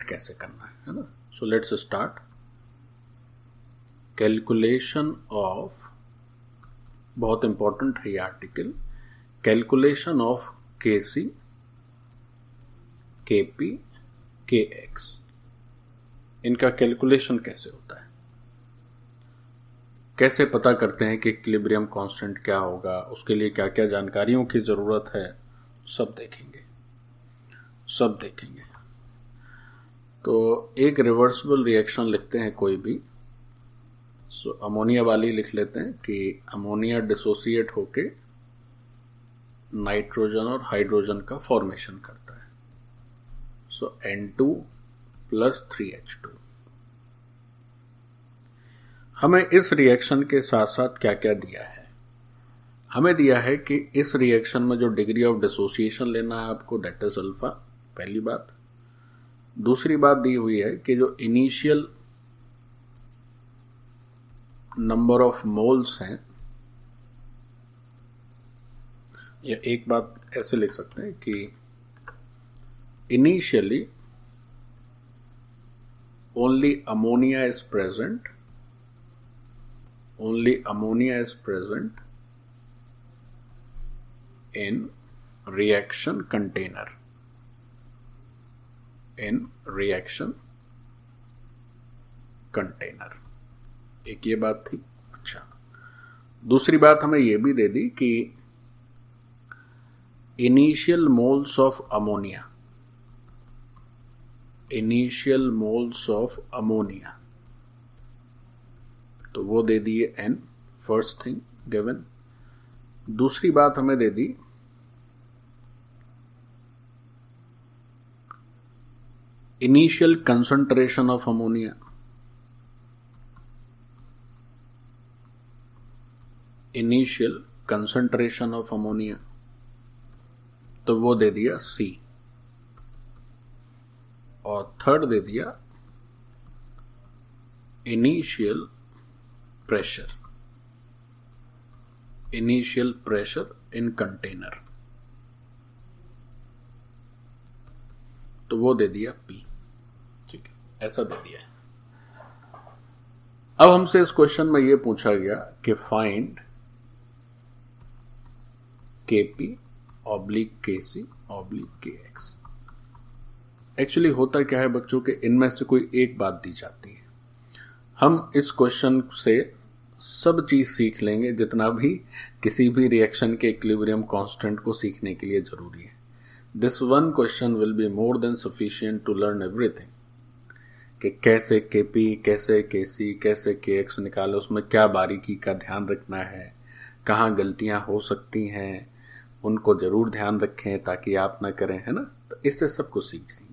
कैसे करना है ना। So let's start. Calculation of, बहुत इंपॉर्टेंट है ये article, calculation of Kc, Kp, Kx, इनका कैलकुलेशन कैसे होता है, कैसे पता करते हैं कि इक्विलिब्रियम कांस्टेंट क्या होगा, उसके लिए क्या क्या जानकारियों की जरूरत है, सब देखेंगे। तो एक रिवर्सिबल रिएक्शन लिखते हैं कोई भी। सो अमोनिया वाली लिख लेते हैं कि अमोनिया डिसोसिएट होके नाइट्रोजन और हाइड्रोजन का फॉर्मेशन करता है। सो N2 + 3H2। हमें इस रिएक्शन के साथ साथ क्या क्या दिया है, हमें दिया है कि इस रिएक्शन में जो डिग्री ऑफ डिसोसिएशन लेना है आपको, दैट इज अल्फा, पहली बात। दूसरी बात दी हुई है कि जो इनिशियल नंबर ऑफ मोल्स हैं, या एक बात ऐसे लिख सकते हैं कि initially only ammonia is present, in reaction container, एक ये बात थी। अच्छा, दूसरी बात हमें ये भी दे दी कि इनिशियल मोल्स ऑफ अमोनिया, तो वो दे दिए n, फर्स्ट थिंग गिवन। दूसरी बात हमें दे दी इनिशियल कंसंट्रेशन ऑफ अमोनिया, तो वो दे दिया C। और थर्ड दे दिया इनिशियल प्रेशर इन कंटेनर, तो वो दे दिया P। ठीक है, ऐसा दे दिया है। अब हमसे इस क्वेश्चन में ये पूछा गया कि find Kp / Kc / Kx। Actually होता क्या है बच्चों के, इनमें से कोई एक बात दी जाती है। हम इस क्वेश्चन से सब चीज सीख लेंगे, जितना भी किसी भी रिएक्शन के इक्विलिब्रियम कांस्टेंट को सीखने के लिए जरूरी है। This one question will be more than sufficient to learn everything, कि कैसे Kp, कैसे Kc, कैसे Kx निकाले, उसमें क्या बारीकी का ध्यान रखना है, कहाँ गलतियां हो सकती हैं, उनको जरूर ध्यान रखें ताकि आप ना करें, है ना। तो इससे सब कुछ सीख जाएंगे।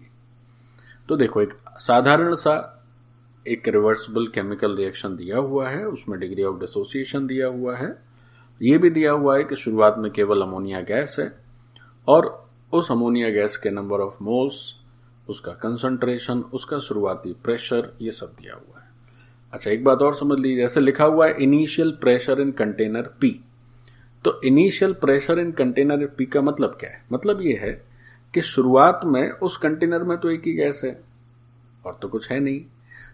तो देखो, एक साधारण सा एक रिवर्सिबल केमिकल रिएक्शन दिया हुआ है, उसमें डिग्री ऑफ डिसोसिएशन दिया हुआ है, ये भी दिया हुआ है कि शुरुआत में केवल अमोनिया गैस है और उस अमोनिया गैस के नंबर ऑफ मोल्स, उसका कंसंट्रेशन, उसका शुरुआती प्रेशर, ये सब दिया हुआ है। अच्छा, एक बात और समझ लीजिए, जैसे लिखा हुआ है initial pressure in container P, तो initial pressure in container P का मतलब क्या है? मतलब ये है कि शुरुआत में उस कंटेनर में तो एक ही गैस है और तो कुछ है नहीं।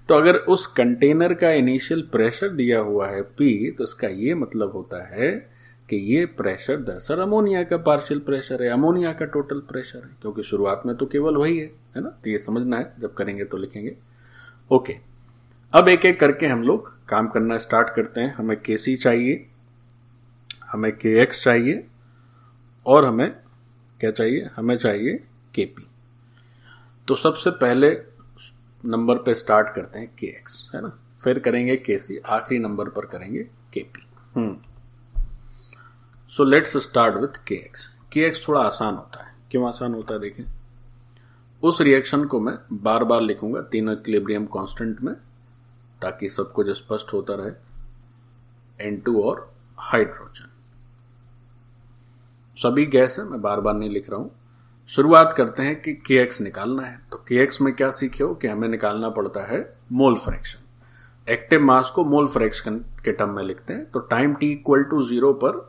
तो अगर उस कंटेनर का इनिशियल प्रेशर दिया हुआ है P, तो इसका ये मतलब होता है कि ये प्रेशर दरअसल अमोनिया का पार्शियल प्रेशर है, अमोनिया का टोटल प्रेशर है, क्योंकि शुरुआत में तो केवल वही है ना। तो ये समझना है, जब करेंगे तो लिखेंगे। ओके, अब एक एक करके हम लोग काम करना स्टार्ट करते हैं। हमें Kc चाहिए, हमें Kx चाहिए, और हमें क्या चाहिए? हमें चाहिए Kp। तो सबसे पहले नंबर पे स्टार्ट करते हैं Kx, है ना, फिर करेंगे Kc, आखिरी नंबर पर करेंगे Kp। So let's start with Kx। Kx थोड़ा आसान होता है। क्यों आसान होता है? देखें, उस रिएक्शन को मैं बार बार लिखूंगा तीनों इक्विलिब्रियम कांस्टेंट में, ताकि सब कुछ स्पष्ट होता रहे। N2 और हाइड्रोजन, सभी गैस है, मैं बार बार नहीं लिख रहा हूं। शुरुआत करते हैं कि Kx निकालना है। तो Kx में क्या सीखे हो कि हमें निकालना पड़ता है मोल फ्रैक्शन। एक्टिव मास को मोल फ्रैक्शन के टर्म में लिखते हैं। तो टाइम t = 0 पर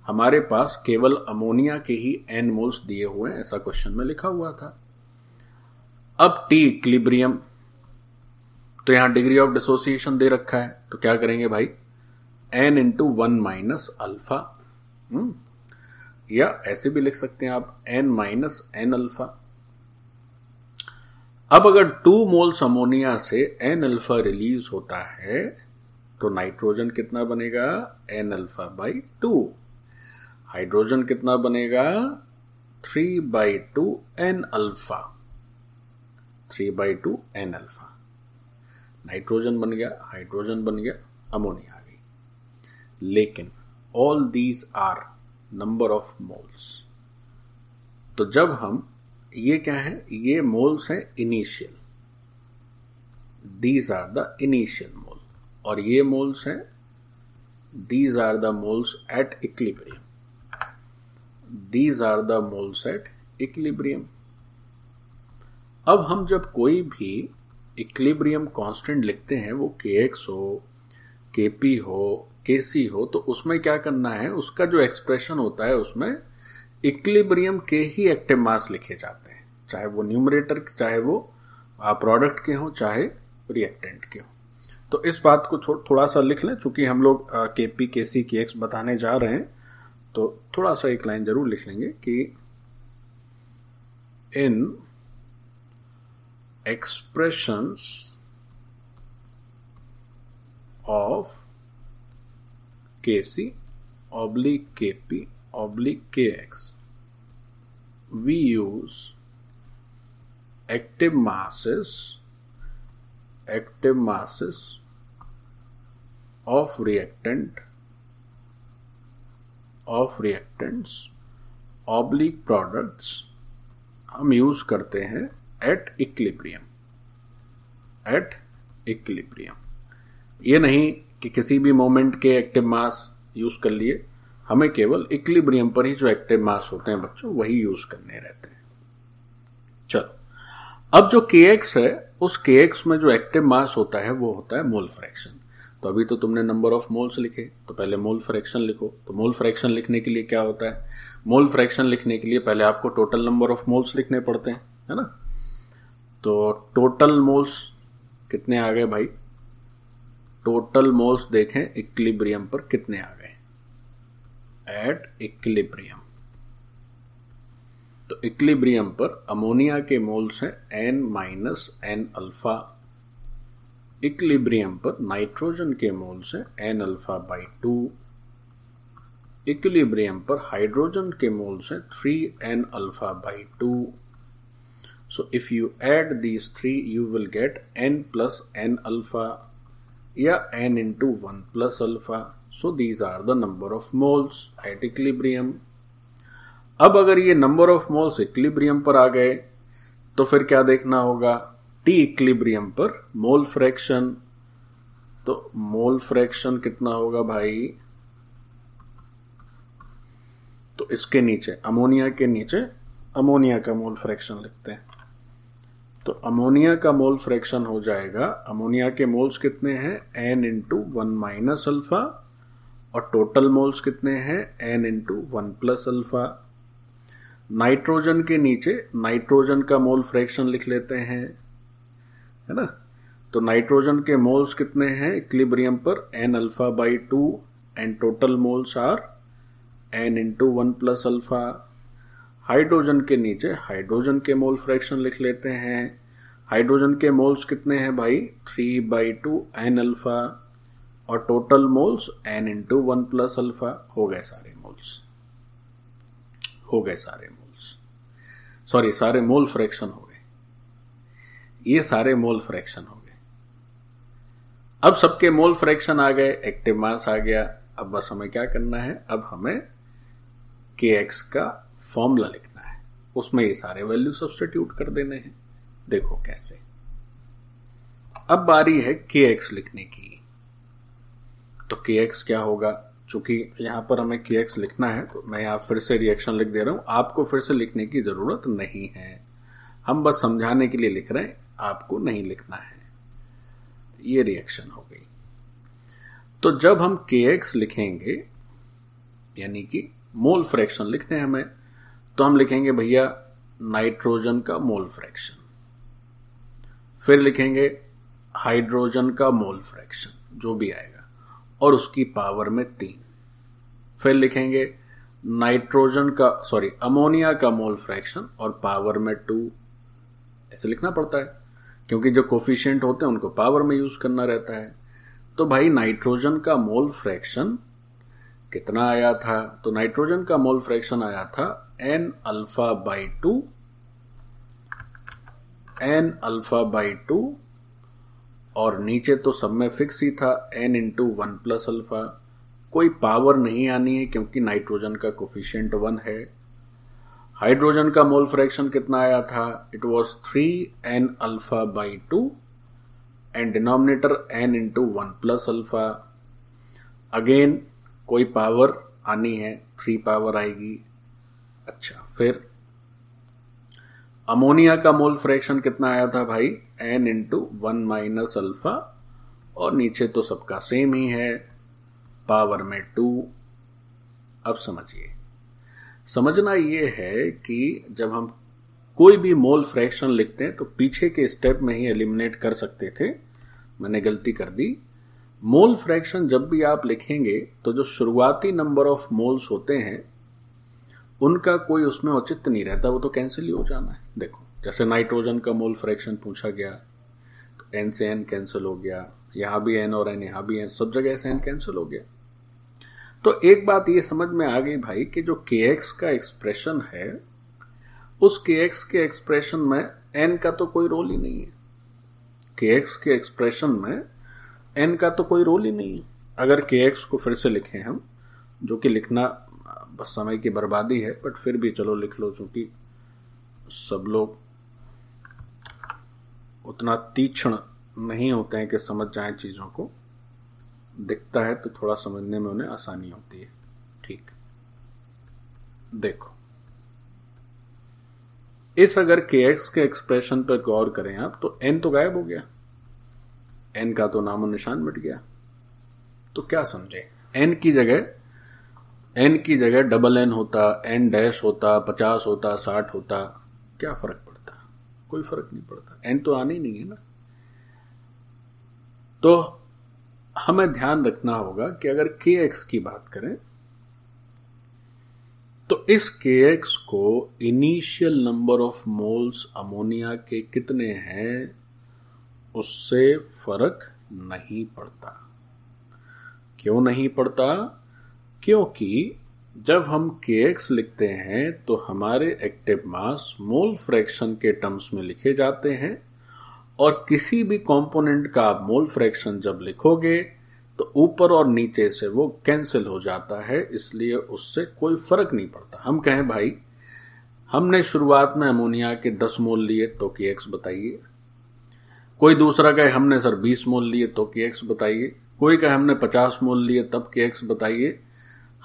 हमारे पास केवल अमोनिया के ही n मोल्स दिए हुए हैं, ऐसा क्वेश्चन में लिखा हुआ था। अब टी इक्विलिब्रियम, तो यहां डिग्री ऑफ डिसोसिएशन दे रखा है, तो क्या करेंगे भाई, n इंटू 1 माइनस अल्फा, या ऐसे भी लिख सकते हैं आप n माइनस एन अल्फा। अब अगर 2 मोल्स अमोनिया से n अल्फा रिलीज होता है तो नाइट्रोजन कितना बनेगा, n अल्फा बाई 2। हाइड्रोजन कितना बनेगा, 3/2 n alpha, 3/2 n alpha. Nitrogen बन गया, हाइड्रोजन बन गया, अमोनिया आ गई। लेकिन all these are number of moles. तो जब हम, ये क्या है, ये मोल्स है initial, these are the initial mole, और ये मोल्स हैं, these are the moles at equilibrium, these are the moles at equilibrium. अब हम जब कोई भी इक्विलिब्रियम कांस्टेंट लिखते हैं, वो kx हो, kp हो, kc हो, तो उसमें क्या करना है, उसका जो एक्सप्रेशन होता है उसमें इक्विलिब्रियम के ही एक्टिव मास लिखे जाते हैं, चाहे वो न्यूमरेटर, चाहे वो प्रोडक्ट के हो, चाहे रिएक्टेंट के हो। तो इस बात को थोड़ा सा लिख लें, चूंकि हम लोग kp, kc, kx बताने जा रहे हैं, तो थोड़ा सा एक लाइन जरूर लिख लेंगे कि इन expressions of Kc oblique Kp oblique Kx, we use active masses of reactants oblique products हम यूज करते हैं एट इक्विलिब्रियम, ये नहीं कि किसी भी मोमेंट के एक्टिव मास यूज कर लिए, हमें केवल इक्विलिब्रियम पर ही जो एक्टिव मास होते हैं बच्चों वही यूज करने रहते हैं। चलो, अब जो kx है, उस kx में जो एक्टिव मास होता है वो होता है मोल फ्रैक्शन। तो अभी तो तुमने नंबर ऑफ मोल्स लिखे, तो पहले मोल फ्रैक्शन लिखो। तो मोल फ्रैक्शन लिखने के लिए क्या होता है, मोल फ्रैक्शन लिखने के लिए पहले आपको टोटल नंबर ऑफ मोल्स लिखने पड़ते हैं, है ना। तो टोटल मोल्स कितने आ गए भाई, टोटल मोल्स देखें इक्विलिब्रियम पर कितने आ गए, एट इक्विलिब्रियम। तो इक्विलिब्रियम पर अमोनिया के मोल्स हैं n minus N alpha, equilibrium पर नाइट्रोजन के मोल्स हैं n अल्फा बाई 2, इक्विलिब्रियम पर हाइड्रोजन के मोल्स हैं 3n alpha by 2। So if you add these three, you will get n plus n alpha या n into 1 plus alpha. So these are the number of moles at equilibrium. अब अगर ये number of moles equilibrium पर आ गए तो फिर क्या देखना होगा, T equilibrium पर मोल फ्रैक्शन। तो मोल फ्रैक्शन कितना होगा भाई, तो इसके नीचे अमोनिया के नीचे अमोनिया का मोल फ्रैक्शन लिखते हैं। तो अमोनिया का मोल फ्रैक्शन हो जाएगा, अमोनिया के मोल्स कितने हैं, n इंटू 1 माइनस अल्फा, और टोटल मोल्स कितने हैं, n into 1 plus alpha. Nitrogen के नीचे नाइट्रोजन का मोल फ्रैक्शन लिख लेते हैं, है ना। तो नाइट्रोजन के मोल्स कितने हैं इक्विलिब्रियम पर, n alpha by 2, and total moles are n into 1 plus alpha. Hydrogen के नीचे हाइड्रोजन के मोल फ्रैक्शन लिख लेते हैं, हाइड्रोजन के मोल्स कितने हैं भाई, 3/2 n अल्फा, और total moles n into 1 plus alpha. हो गए सारे मोल्स, सॉरी सारे मोल फ्रैक्शन हो गए, ये सारे मोल फ्रैक्शन हो गए। अब सबके मोल फ्रैक्शन आ गए, एक्टिव मास आ गया। अब बस हमें क्या करना है, अब हमें kx का फॉर्मूला लिखना है, उसमें ये सारे वैल्यू सब्स्टिट्यूट कर देने हैं। देखो कैसे, अब बारी है kx लिखने की। तो kx क्या होगा, चूंकि यहां पर हमें kx लिखना है तो मैं यहां फिर से रिएक्शन लिख दे रहा हूं, आपको फिर से लिखने की जरूरत नहीं है, हम बस समझाने के लिए लिख रहे हैं, आपको नहीं लिखना है। ये रिएक्शन हो गई। तो जब हम kx लिखेंगे, यानी कि मोल फ्रैक्शन लिखने हैं हमें, तो हम लिखेंगे भैया नाइट्रोजन का मोल फ्रैक्शन, फिर लिखेंगे हाइड्रोजन का मोल फ्रैक्शन जो भी आएगा और उसकी पावर में 3। फिर लिखेंगे अमोनिया का मोल फ्रैक्शन और पावर में 2। ऐसे लिखना पड़ता है क्योंकि जो कोफिशिएंट होते हैं उनको पावर में यूज करना रहता है। तो भाई नाइट्रोजन का मोल फ्रैक्शन कितना आया था? तो नाइट्रोजन का मोल फ्रैक्शन आया था n अल्फा बाई 2 और नीचे तो सब में फिक्स ही था n इंटू 1 प्लस अल्फा। कोई पावर नहीं आनी है क्योंकि नाइट्रोजन का कोफिशिएंट 1 है। हाइड्रोजन का मोल फ्रैक्शन कितना आया था? It was 3n alpha by 2 and denominator n into 1 plus alpha. Again कोई पावर आनी है, 3 पावर आएगी। अच्छा, फिर अमोनिया का मोल फ्रैक्शन कितना आया था भाई? n इंटू 1 माइनस अल्फा और नीचे तो सबका सेम ही है, पावर में 2। अब समझिए, समझना ये है कि जब हम कोई भी मोल फ्रैक्शन लिखते हैं तो पीछे के स्टेप में ही एलिमिनेट कर सकते थे, मैंने गलती कर दी। मोल फ्रैक्शन जब भी आप लिखेंगे तो जो शुरुआती नंबर ऑफ मोल्स होते हैं उनका कोई उसमें औचित्य नहीं रहता, वो तो कैंसिल ही हो जाना है। देखो, जैसे नाइट्रोजन का मोल फ्रैक्शन पूछा गया तो n से n कैंसिल हो गया, यहां भी n और n, यहां भी n, सब जगह से n कैंसिल हो गया। तो एक बात ये समझ में आ गई भाई कि जो kx का एक्सप्रेशन है उस kx के एक्सप्रेशन में n का तो कोई रोल ही नहीं है। kx के एक्सप्रेशन में n का तो कोई रोल ही नहीं है। अगर kx को फिर से लिखें हम, जो कि लिखना बस समय की बर्बादी है, बट फिर भी चलो लिख लो, चूंकि सब लोग उतना तीक्ष्ण नहीं होते हैं कि समझ जाएं चीजों को। दिखता है तो थोड़ा समझने में उन्हें आसानी होती है। ठीक, देखो, इस अगर kx के एक्सप्रेशन पर गौर करें आप तो n तो गायब हो गया, n का तो नामो निशान मिट गया। तो क्या समझे, n की जगह डबल n होता, n डैश होता, 50 होता, 60 होता, क्या फर्क पड़ता? कोई फर्क नहीं पड़ता, n तो आने ही नहीं है ना। तो हमें ध्यान रखना होगा कि अगर kx की बात करें तो इस kx को initial number of moles ammonia के कितने हैं उससे फर्क नहीं पड़ता। क्यों नहीं पड़ता? क्योंकि जब हम kx लिखते हैं तो हमारे एक्टिव मास मोल फ्रैक्शन के टर्म्स में लिखे जाते हैं और किसी भी कंपोनेंट का आप मोल फ्रैक्शन जब लिखोगे तो ऊपर और नीचे से वो कैंसिल हो जाता है, इसलिए उससे कोई फर्क नहीं पड़ता। हम कहें भाई हमने शुरुआत में अमोनिया के 10 मोल लिए तो kx बताइए, कोई दूसरा कहे हमने सर 20 मोल लिए तो kx बताइए, कोई कहे हमने 50 मोल लिए तब kx बताइए।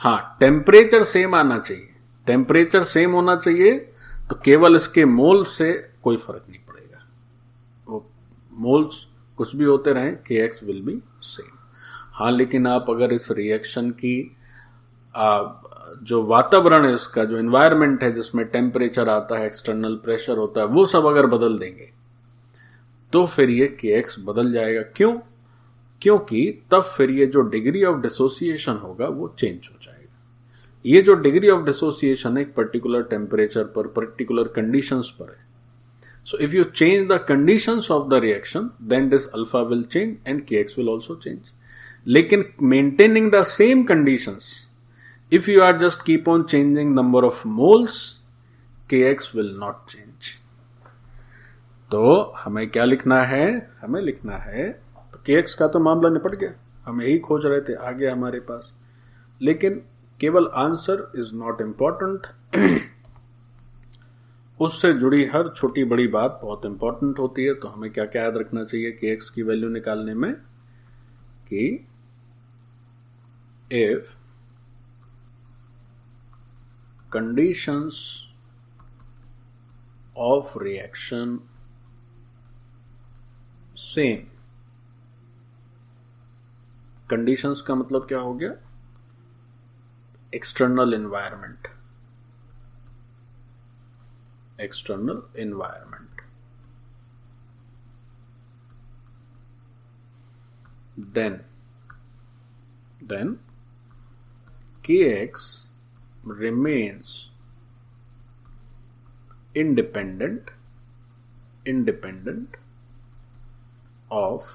हाँ, टेम्परेचर सेम आना चाहिए, टेम्परेचर सेम होना चाहिए, तो केवल इसके मोल से कोई फर्क नहीं पड़ेगा। वो मोल्स कुछ भी होते रहें, kx विल बी सेम। हाँ, लेकिन आप अगर इस रिएक्शन की जो वातावरण है, इसका जो एनवायरनमेंट है जिसमें टेम्परेचर आता है, एक्सटर्नल प्रेशर होता है, वो सब अगर बदल देंगे तो फिर ये kx बदल जाएगा। क्यों? क्योंकि तब फिर ये जो डिग्री ऑफ डिसोसिएशन होगा वो चेंज हो जाएगा। ये जो डिग्री ऑफ डिसोसिएशन एक पर्टिकुलर टेम्परेचर पर, पर्टिकुलर कंडीशंस पर है। So if you change the conditions of the reaction then this alpha will change and kx will also change. लेकिन maintaining the same conditions, if you are just keep on changing number of moles, kx will not change. तो हमें क्या लिखना है? हमें लिखना है, तो kx का तो मामला निपट गया, हम यही खोज रहे थे, आ गया हमारे पास। लेकिन केवल आंसर इज नॉट इंपॉर्टेंट, उससे जुड़ी हर छोटी बड़ी बात बहुत इंपॉर्टेंट होती है। तो हमें क्या क्या याद रखना चाहिए kx की वैल्यू निकालने में? कि if conditions of reaction same, conditions का मतलब क्या हो गया? External environment, external environment. then kx remains independent of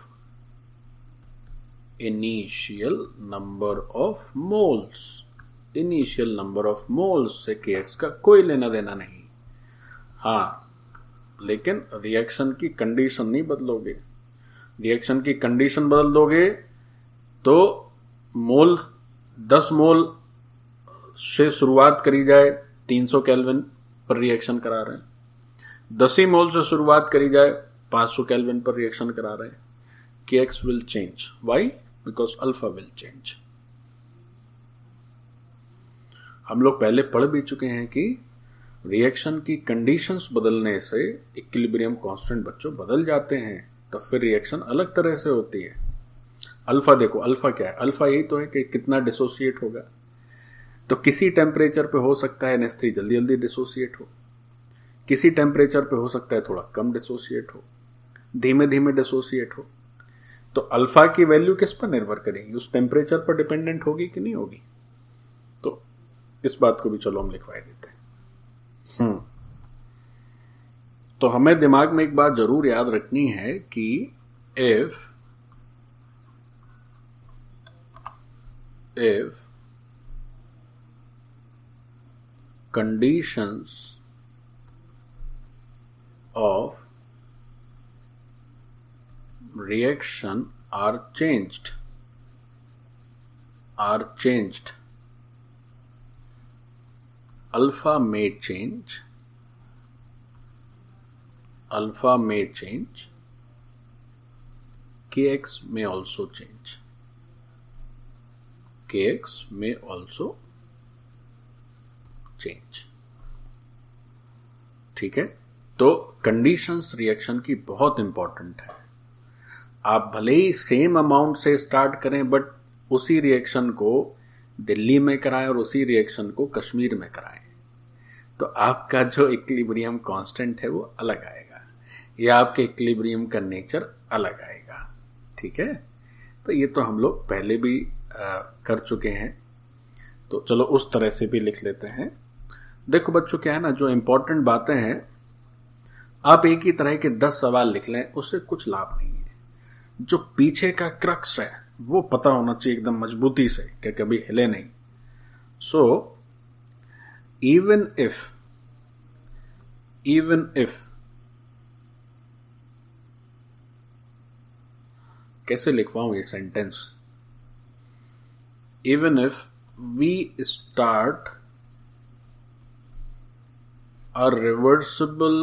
initial number of moles। Initial number of moles से kx का कोई लेना देना नहीं। हाँ, लेकिन रिएक्शन की कंडीशन नहीं बदलोगे। रिएक्शन की कंडीशन बदल दोगे तो मोल 10 मोल से शुरुआत करी जाए, 300 केल्विन पर रिएक्शन करा रहे हैं, 10 ही मोल से शुरुआत करी जाए, 500 केल्विन पर रिएक्शन करा रहे हैं, kx will change। Why? Because alpha will change। हम लोग पहले पढ़ भी चुके हैं कि रिएक्शन की कंडीशंस बदलने से इक्विलिब्रियम कांस्टेंट बच्चों बदल जाते हैं, तो फिर रिएक्शन अलग तरह से होती है। अल्फा देखो, अल्फा क्या है? अल्फा यही तो है कि कितना डिसोसिएट होगा। तो किसी टेम्परेचर पे हो सकता है NH3 जल्दी जल्दी डिसोसिएट हो, किसी टेम्परेचर पे हो सकता है थोड़ा कम डिसोसिएट हो, धीमे धीमे डिसोसिएट हो। तो अल्फा की वैल्यू किस पर निर्भर करेगी? उस टेम्परेचर पर डिपेंडेंट होगी कि नहीं होगी? तो इस बात को भी चलो हम लिखवा देते हैं। तो हमें दिमाग में एक बात जरूर याद रखनी है कि if conditions of reaction are changed, alpha may change, kx may also change, ठीक है। तो कंडीशंस रिएक्शन की बहुत इंपॉर्टेंट है। आप भले ही सेम अमाउंट से स्टार्ट करें, बट उसी रिएक्शन को दिल्ली में कराएं और उसी रिएक्शन को कश्मीर में कराएं, तो आपका जो इक्विलिब्रियम कांस्टेंट है वो अलग आएगा, या आपके इक्विलिब्रियम का नेचर अलग आएगा। ठीक है, तो ये तो हम लोग पहले भी कर चुके हैं, तो चलो उस तरह से भी लिख लेते हैं। देखो बच्चों, क्या है ना, जो इंपॉर्टेंट बातें हैं, आप एक ही तरह के 10 सवाल लिख लें, उससे कुछ लाभ नहीं है। जो पीछे का क्रक्स है वो पता होना चाहिए एकदम मजबूती से, कि कभी हिले नहीं। सो इवन इफ कैसे लिखवाऊं ये sentence? Even if we start a reversible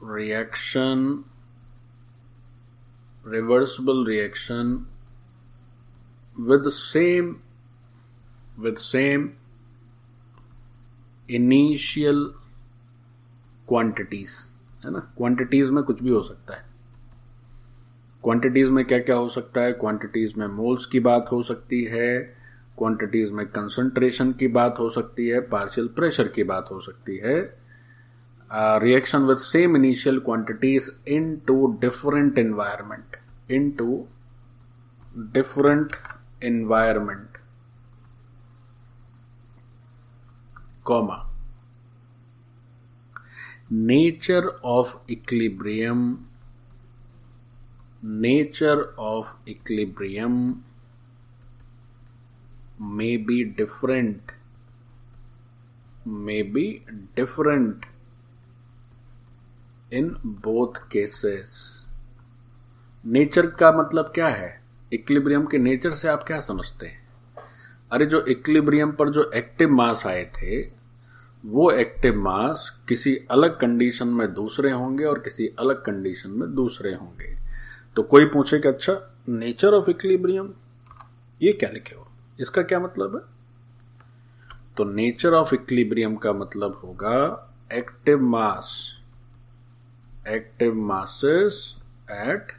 reaction with same initial quantities, है ना। क्वांटिटीज में कुछ भी हो सकता है। क्वांटिटीज में क्या क्या हो सकता है? क्वांटिटीज में मोल्स की बात हो सकती है, क्वांटिटीज में कंसंट्रेशन की बात हो सकती है, पार्शियल प्रेशर की बात हो सकती है। Reaction with same initial quantities into different environment, comma, nature of equilibrium may be different in both cases. Nature का मतलब क्या है? इक्विलिब्रियम के नेचर से आप क्या समझते हैं? अरे जो इक्विलिब्रियम पर जो एक्टिव मास आए थे, वो एक्टिव मास किसी अलग कंडीशन में दूसरे होंगे और किसी अलग कंडीशन में दूसरे होंगे। तो कोई पूछे कि अच्छा नेचर ऑफ इक्विलिब्रियम ये क्या लिखे हो, इसका क्या मतलब है? तो नेचर ऑफ इक्विलिब्रियम का मतलब होगा एक्टिव मासेस एट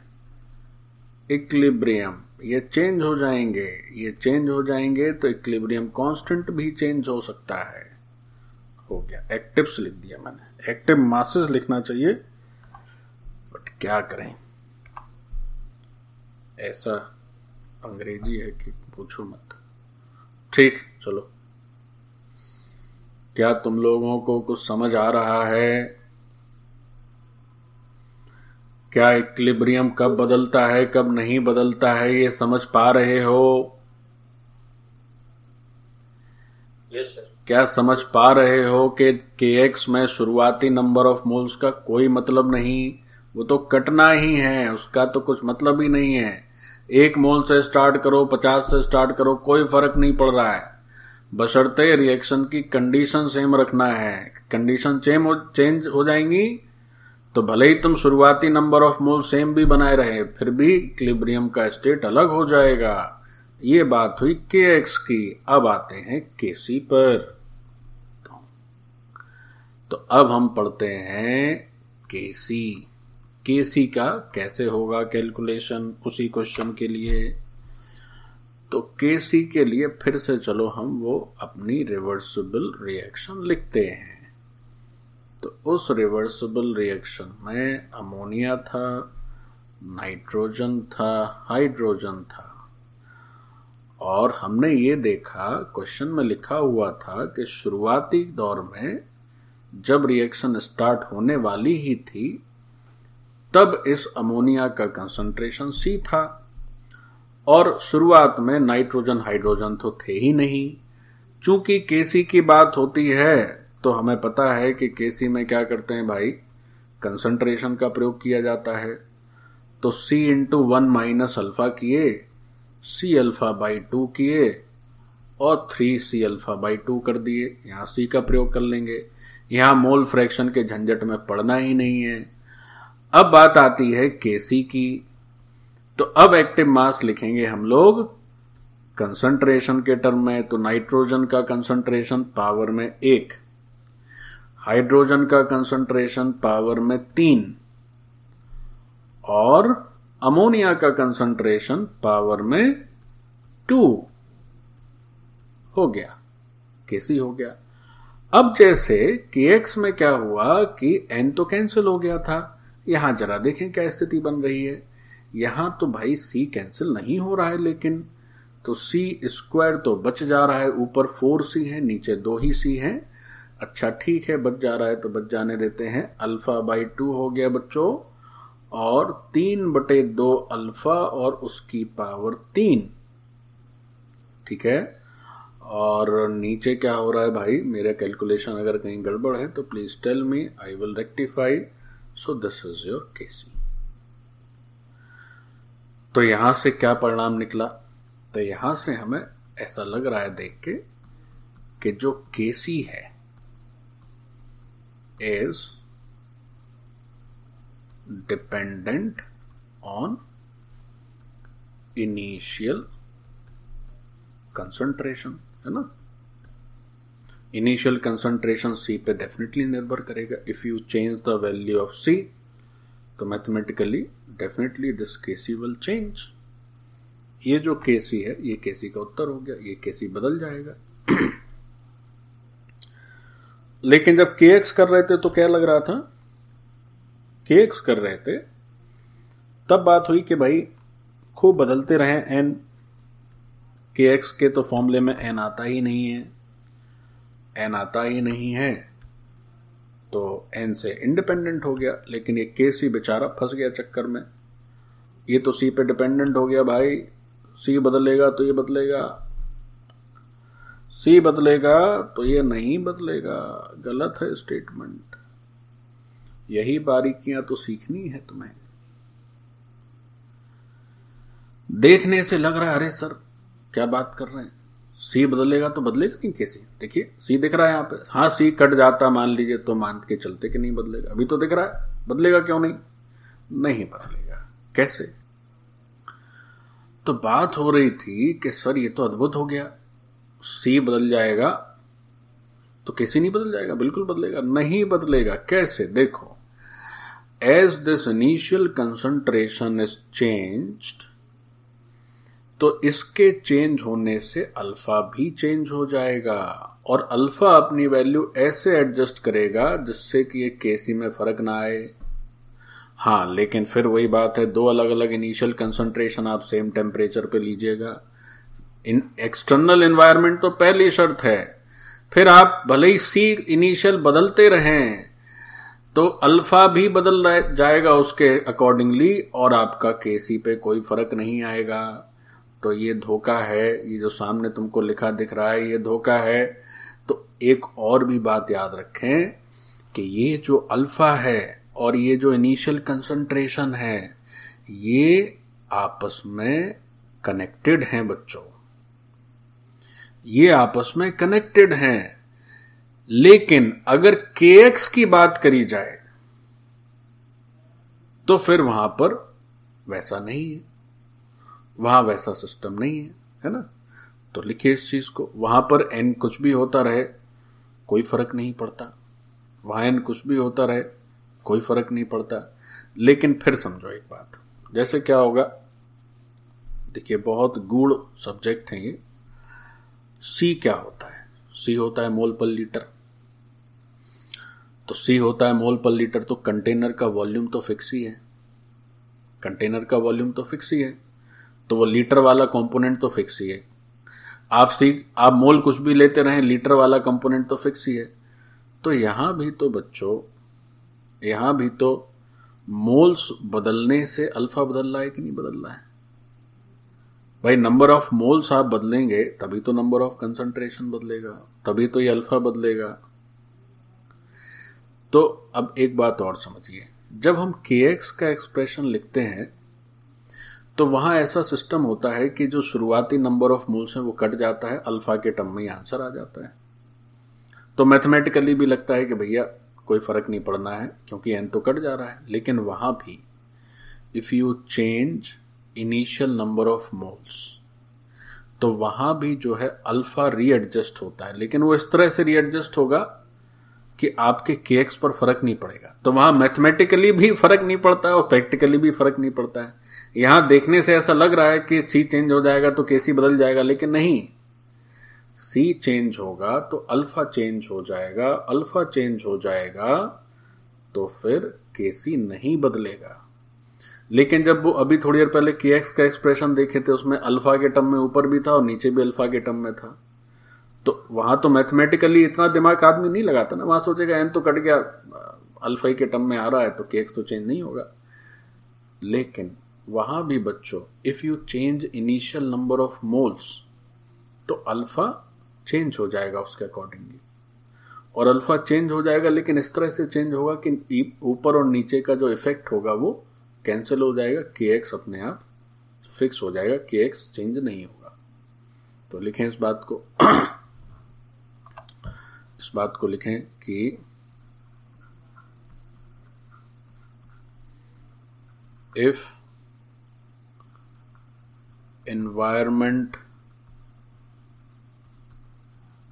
इक्विलिब्रियम। ये चेंज हो जाएंगे, तो इक्विलिब्रियम कांस्टेंट भी चेंज हो सकता है। हो गया, एक्टिव्स लिख दिया मैंने, एक्टिव मासेस लिखना चाहिए, बट क्या करें, ऐसा अंग्रेजी है कि पूछो मत। ठीक, चलो, क्या तुम लोगों को कुछ समझ आ रहा है? क्या इक्विलिब्रियम कब बदलता है, कब नहीं बदलता है, ये समझ पा रहे हो? Yes sir. क्या समझ पा रहे हो कि kx में शुरुआती नंबर ऑफ मोल्स का कोई मतलब नहीं, वो तो कटना ही है, उसका तो कुछ मतलब ही नहीं है। 1 मोल से स्टार्ट करो, 50 से स्टार्ट करो, कोई फर्क नहीं पड़ रहा है, बशर्ते रिएक्शन की कंडीशन सेम रखना है। कंडीशन चेंज हो जाएंगी तो भले ही तुम शुरुआती नंबर ऑफ मोल सेम भी बनाए रहे, फिर भी इक्विलिब्रियम का स्टेट अलग हो जाएगा। ये बात हुई kx की। अब आते हैं kc पर। तो अब हम पढ़ते हैं kc। kc का कैसे होगा कैलकुलेशन, उसी क्वेश्चन के लिए। तो kc के लिए फिर से चलो हम वो अपनी रिवर्सिबल रिएक्शन लिखते हैं। तो उस रिवर्सिबल रिएक्शन में अमोनिया था, नाइट्रोजन था, हाइड्रोजन था, और हमने ये देखा क्वेश्चन में लिखा हुआ था कि शुरुआती दौर में जब रिएक्शन स्टार्ट होने वाली ही थी तब इस अमोनिया का कंसंट्रेशन C था, और शुरुआत में नाइट्रोजन हाइड्रोजन तो थे ही नहीं। चूंकि kc की बात होती है तो हमें पता है कि kc में क्या करते हैं भाई, कंसंट्रेशन का प्रयोग किया जाता है। तो C इंटू 1 माइनस अल्फा किए, C अल्फा बाई 2 किए, और 3C अल्फा बाई 2 कर दिए। यहाँ C का प्रयोग कर लेंगे, यहाँ मोल फ्रैक्शन के झंझट में पड़ना ही नहीं है। अब बात आती है kc की। तो अब एक्टिव मास लिखेंगे हम लोग कंसंट्रेशन के टर्म में। तो नाइट्रोजन का कंसंट्रेशन पावर में 1, हाइड्रोजन का कंसंट्रेशन पावर में 3, और अमोनिया का कंसंट्रेशन पावर में 2 हो गया, kc हो गया। अब जैसे kx में क्या हुआ कि n तो कैंसिल हो गया था, यहां जरा देखें क्या स्थिति बन रही है। यहां तो भाई c कैंसिल नहीं हो रहा है, लेकिन तो c स्क्वायर तो बच जा रहा है, ऊपर 4c है, नीचे 2 ही c है। अच्छा ठीक है, बच जा रहा है तो बच जाने देते हैं। अल्फा बाई 2 हो गया बच्चों, और 3/2 अल्फा और उसकी पावर 3। ठीक है, और नीचे क्या हो रहा है भाई, मेरा कैलकुलेशन अगर कहीं गड़बड़ है तो please tell me, I will rectify. So this is your kc। तो यहां से क्या परिणाम निकला, तो यहां से हमें ऐसा लग रहा है देख के कि जो kc है is dependent on initial concentration, है ना। इनिशियल कंसंट्रेशन C पे डेफिनेटली निर्भर करेगा। If you change the value of C तो mathematically definitely this kc will change. ये जो kc है ये kc का उत्तर हो गया, ये kc बदल जाएगा। लेकिन जब kx कर रहे थे तो क्या लग रहा था, kx कर रहे थे तब बात हुई कि भाई खूब बदलते रहे n। kx के तो फॉर्मूले में n आता ही नहीं है, n आता ही नहीं है, तो n से इंडिपेंडेंट हो गया। लेकिन ये kc बेचारा फंस गया चक्कर में, ये तो c पे डिपेंडेंट हो गया भाई। c बदलेगा तो ये बदलेगा, c बदलेगा तो ये नहीं बदलेगा। गलत है स्टेटमेंट। यही बारीकियां तो सीखनी है तुम्हें। देखने से लग रहा है अरे सर क्या बात कर रहे हैं, C बदलेगा तो बदलेगा नहीं कैसे। देखिए C दिख रहा है यहाँ पे, हाँ C कट जाता मान लीजिए तो मान के चलते कि नहीं बदलेगा। अभी तो दिख रहा है, बदलेगा क्यों नहीं, नहीं बदलेगा। कैसे, तो बात हो रही थी कि सर ये तो अद्भुत हो गया, C बदल जाएगा तो कैसे नहीं बदल जाएगा। बिल्कुल बदलेगा, नहीं बदलेगा। कैसे, देखो, as this initial concentration is changed, तो इसके चेंज होने से अल्फा भी चेंज हो जाएगा, और अल्फा अपनी वैल्यू ऐसे एडजस्ट करेगा जिससे कि ये kc में फर्क ना आए। हाँ, लेकिन फिर वही बात है, दो अलग अलग इनिशियल कंसंट्रेशन आप सेम टेम्परेचर पे लीजिएगा। इन एक्सटर्नल एनवायरनमेंट तो पहली शर्त है, फिर आप भले ही सी इनिशियल बदलते रहें तो अल्फा भी बदल जाएगा उसके अकॉर्डिंगली और आपका केसी पे कोई फर्क नहीं आएगा। तो ये धोखा है, ये जो सामने तुमको लिखा दिख रहा है ये धोखा है। तो एक और भी बात याद रखें कि ये जो अल्फा है और ये जो इनिशियल कंसंट्रेशन है ये आपस में कनेक्टेड हैं बच्चों, ये आपस में कनेक्टेड हैं। लेकिन अगर kx की बात करी जाए तो फिर वहां पर वैसा नहीं है, वहां वैसा सिस्टम नहीं है ना। तो लिखिए इस चीज को, वहां पर n कुछ भी होता रहे कोई फर्क नहीं पड़ता, वहां n कुछ भी होता रहे कोई फर्क नहीं पड़ता। लेकिन फिर समझो एक बात, जैसे क्या होगा, देखिए बहुत गूढ़ सब्जेक्ट है ये। C क्या होता है? C होता है मोल पर लीटर। तो C होता है मोल पर लीटर, तो कंटेनर का वॉल्यूम तो फिक्स ही है, कंटेनर का वॉल्यूम तो फिक्स ही है, तो वो लीटर वाला कंपोनेंट तो फिक्स ही है। आप मोल कुछ भी लेते रहें, लीटर वाला कंपोनेंट तो फिक्स ही है। तो यहां भी तो बच्चों, यहां भी तो मोल्स बदलने से अल्फा बदल रहा है कि नहीं बदल रहा है? भाई नंबर ऑफ मोल्स आप बदलेंगे तभी तो नंबर ऑफ कंसंट्रेशन बदलेगा, तभी तो ये अल्फा बदलेगा। तो अब एक बात और समझिए, जब हम kx का एक्सप्रेशन लिखते हैं तो वहां ऐसा सिस्टम होता है कि जो शुरुआती नंबर ऑफ मोल्स हैं वो कट जाता है, अल्फा के टर्म में ही आंसर आ जाता है। तो मैथमेटिकली भी लगता है कि भैया कोई फर्क नहीं पड़ना है क्योंकि n तो कट जा रहा है। लेकिन वहां भी if you change initial number of moles तो वहां भी जो है अल्फा रीएडजस्ट होता है, लेकिन वो इस तरह से रीएडजस्ट होगा कि आपके kx पर फर्क नहीं पड़ेगा। तो वहां मैथमेटिकली भी फर्क नहीं पड़ता है और प्रैक्टिकली भी फर्क नहीं पड़ता है। यहां देखने से ऐसा लग रहा है कि C चेंज हो जाएगा तो kc बदल जाएगा, लेकिन नहीं, C चेंज होगा तो अल्फा चेंज हो जाएगा, अल्फा चेंज हो जाएगा तो फिर kc नहीं बदलेगा। लेकिन जब वो अभी थोड़ी देर पहले kx का एक्सप्रेशन देखे थे उसमें अल्फा के टर्म में ऊपर भी था और नीचे भी अल्फा के टर्म में था, तो वहां तो मैथमेटिकली इतना दिमाग आदमी नहीं लगाता ना, वहां सोचेगा n तो कट गया, अल्फा के टर्म में आ रहा है तो kx तो चेंज नहीं होगा। लेकिन वहां भी बच्चों if you change initial number of moles तो अल्फा चेंज हो जाएगा उसके अकॉर्डिंगली, और अल्फा चेंज हो जाएगा लेकिन इस तरह से चेंज होगा कि ऊपर और नीचे का जो इफेक्ट होगा वो कैंसिल हो जाएगा, kx अपने आप फिक्स हो जाएगा, kx चेंज नहीं होगा। तो लिखें इस बात को इस बात को लिखें कि if environment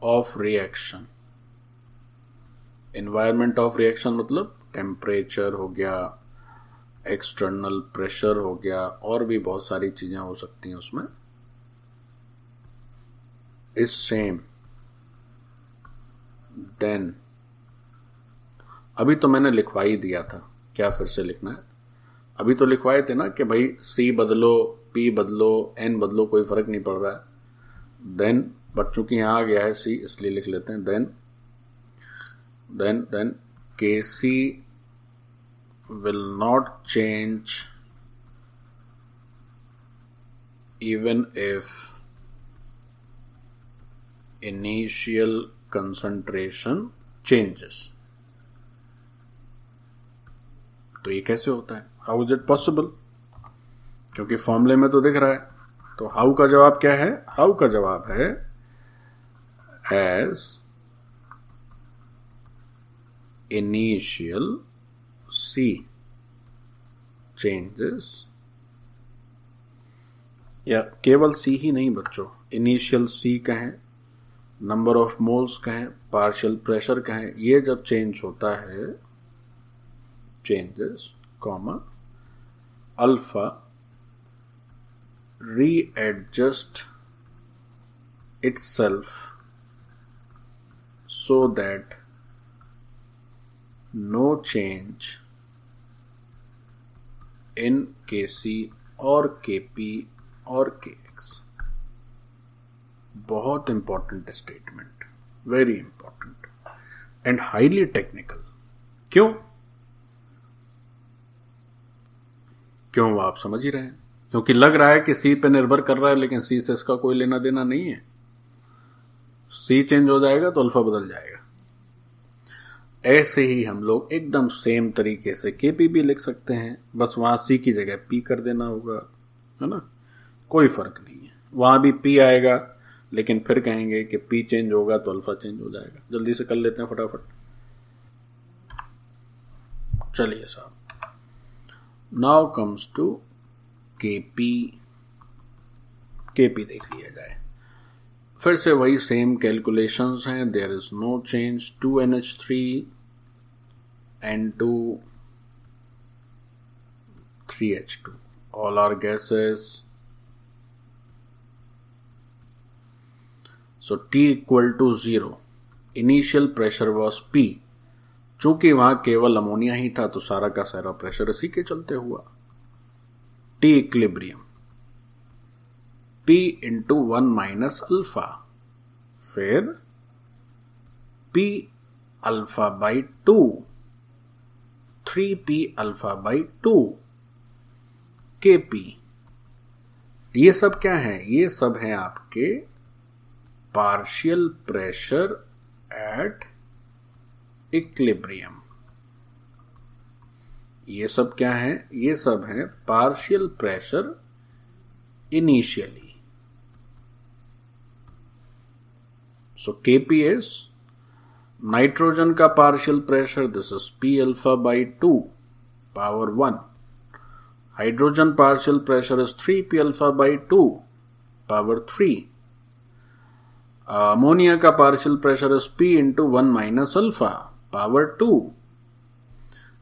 of reaction, environment of reaction मतलब टेम्परेचर हो गया, एक्सटर्नल प्रेशर हो गया, और भी बहुत सारी चीजें हो सकती हैं उसमें, इज सेम देन, अभी तो मैंने लिखवा ही दिया था, क्या फिर से लिखना है? अभी तो लिखवाए थे ना कि भाई C बदलो, P बदलो, N बदलो, कोई फर्क नहीं पड़ रहा है। देन बट चूंकि यहां आ गया है C इसलिए लिख लेते हैं then Kc will not change even if initial concentration changes। तो ये कैसे होता है? How is it possible? क्योंकि फॉर्मूले में तो दिख रहा है। तो हाउ का जवाब क्या है? हाउ का जवाब है एज इनिशियल C चेंजेस, या केवल C ही नहीं बच्चों, इनिशियल C कहें, नंबर ऑफ मोल्स कहें, पार्शियल प्रेशर कहें, ये जब चेंज होता है changes, comma, alpha readjust itself so that no change in Kc और Kp और Kx। बहुत important statement, very important and highly technical. क्यों वो आप समझ ही रहे हैं, क्योंकि लग रहा है कि सी पे निर्भर कर रहा है, लेकिन सी से इसका कोई लेना देना नहीं है। सी चेंज हो जाएगा तो अल्फा बदल जाएगा। ऐसे ही हम लोग एकदम सेम तरीके से Kp भी लिख सकते हैं, बस वहां सी की जगह P कर देना होगा, है ना, कोई फर्क नहीं है। वहां भी P आएगा, लेकिन फिर कहेंगे कि P चेंज होगा तो अल्फा चेंज हो जाएगा। जल्दी से कर लेते हैं फटाफट। चलिए साहब, नाउ कम्स टू Kp देख लिया जाए। फिर से वही सेम कैलकुलेशंस हैं। There is no change. 2NH3 N2 3H2 all are gases. So T equal to 0. Initial pressure was P. चूंकि वहां केवल अमोनिया ही था तो सारा का सारा प्रेशर इसी के चलते हुआ। T equilibrium P into 1 minus alpha, फिर P alpha by 2, 3P alpha by 2, Kp। ये सब क्या है? ये सब है आपके पार्शियल प्रेशर एट इक्विलिब्रियम। ये सब क्या है? ये सब है partial pressure initially. So Kp is nitrogen का partial pressure, this is P alpha by 2 power 1। Hydrogen partial pressure is 3P alpha by 2 power 3। Ammonia का partial pressure is P into 1 minus alpha power 2।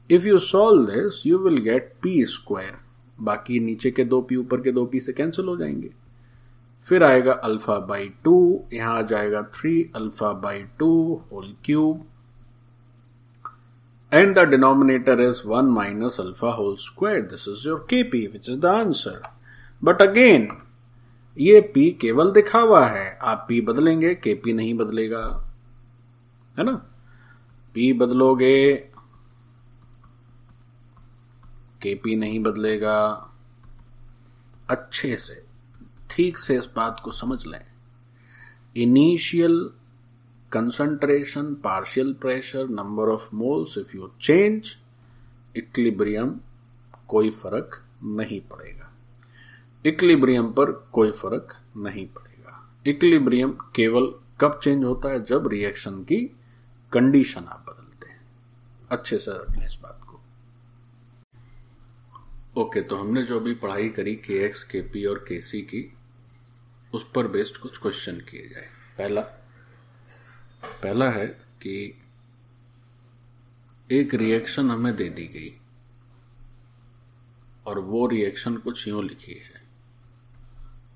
If you solve this you will get P square. बाकी नीचे के 2P ऊपर के 2P से cancel हो जाएंगे। फिर आएगा अल्फा बाई 2, यहां आ जाएगा 3 alpha by 2 whole cube, and the denominator is 1 minus alpha whole square. This is your Kp which is the answer. But again ये P केवल दिखावा है। आप P बदलेंगे, Kp नहीं बदलेगा, है ना। P बदलोगे, Kp नहीं बदलेगा। अच्छे से ठीक से इस बात को समझ लें। Initial concentration, partial pressure, number of moles, if you change equilibrium, कोई फर्क नहीं पड़ेगा। इक्विलिब्रियम पर कोई फर्क नहीं पड़ेगा। इक्विलिब्रियम केवल कब चेंज होता है? जब रिएक्शन की कंडीशन आप बदलते हैं। अच्छे से रख लें इस बात को। ओके, तो हमने जो अभी पढ़ाई करी Kx, Kp और Kc की, उस पर बेस्ड कुछ क्वेश्चन किए जाए। पहला है कि एक रिएक्शन हमें दे दी गई और वो रिएक्शन कुछ यूं लिखी है।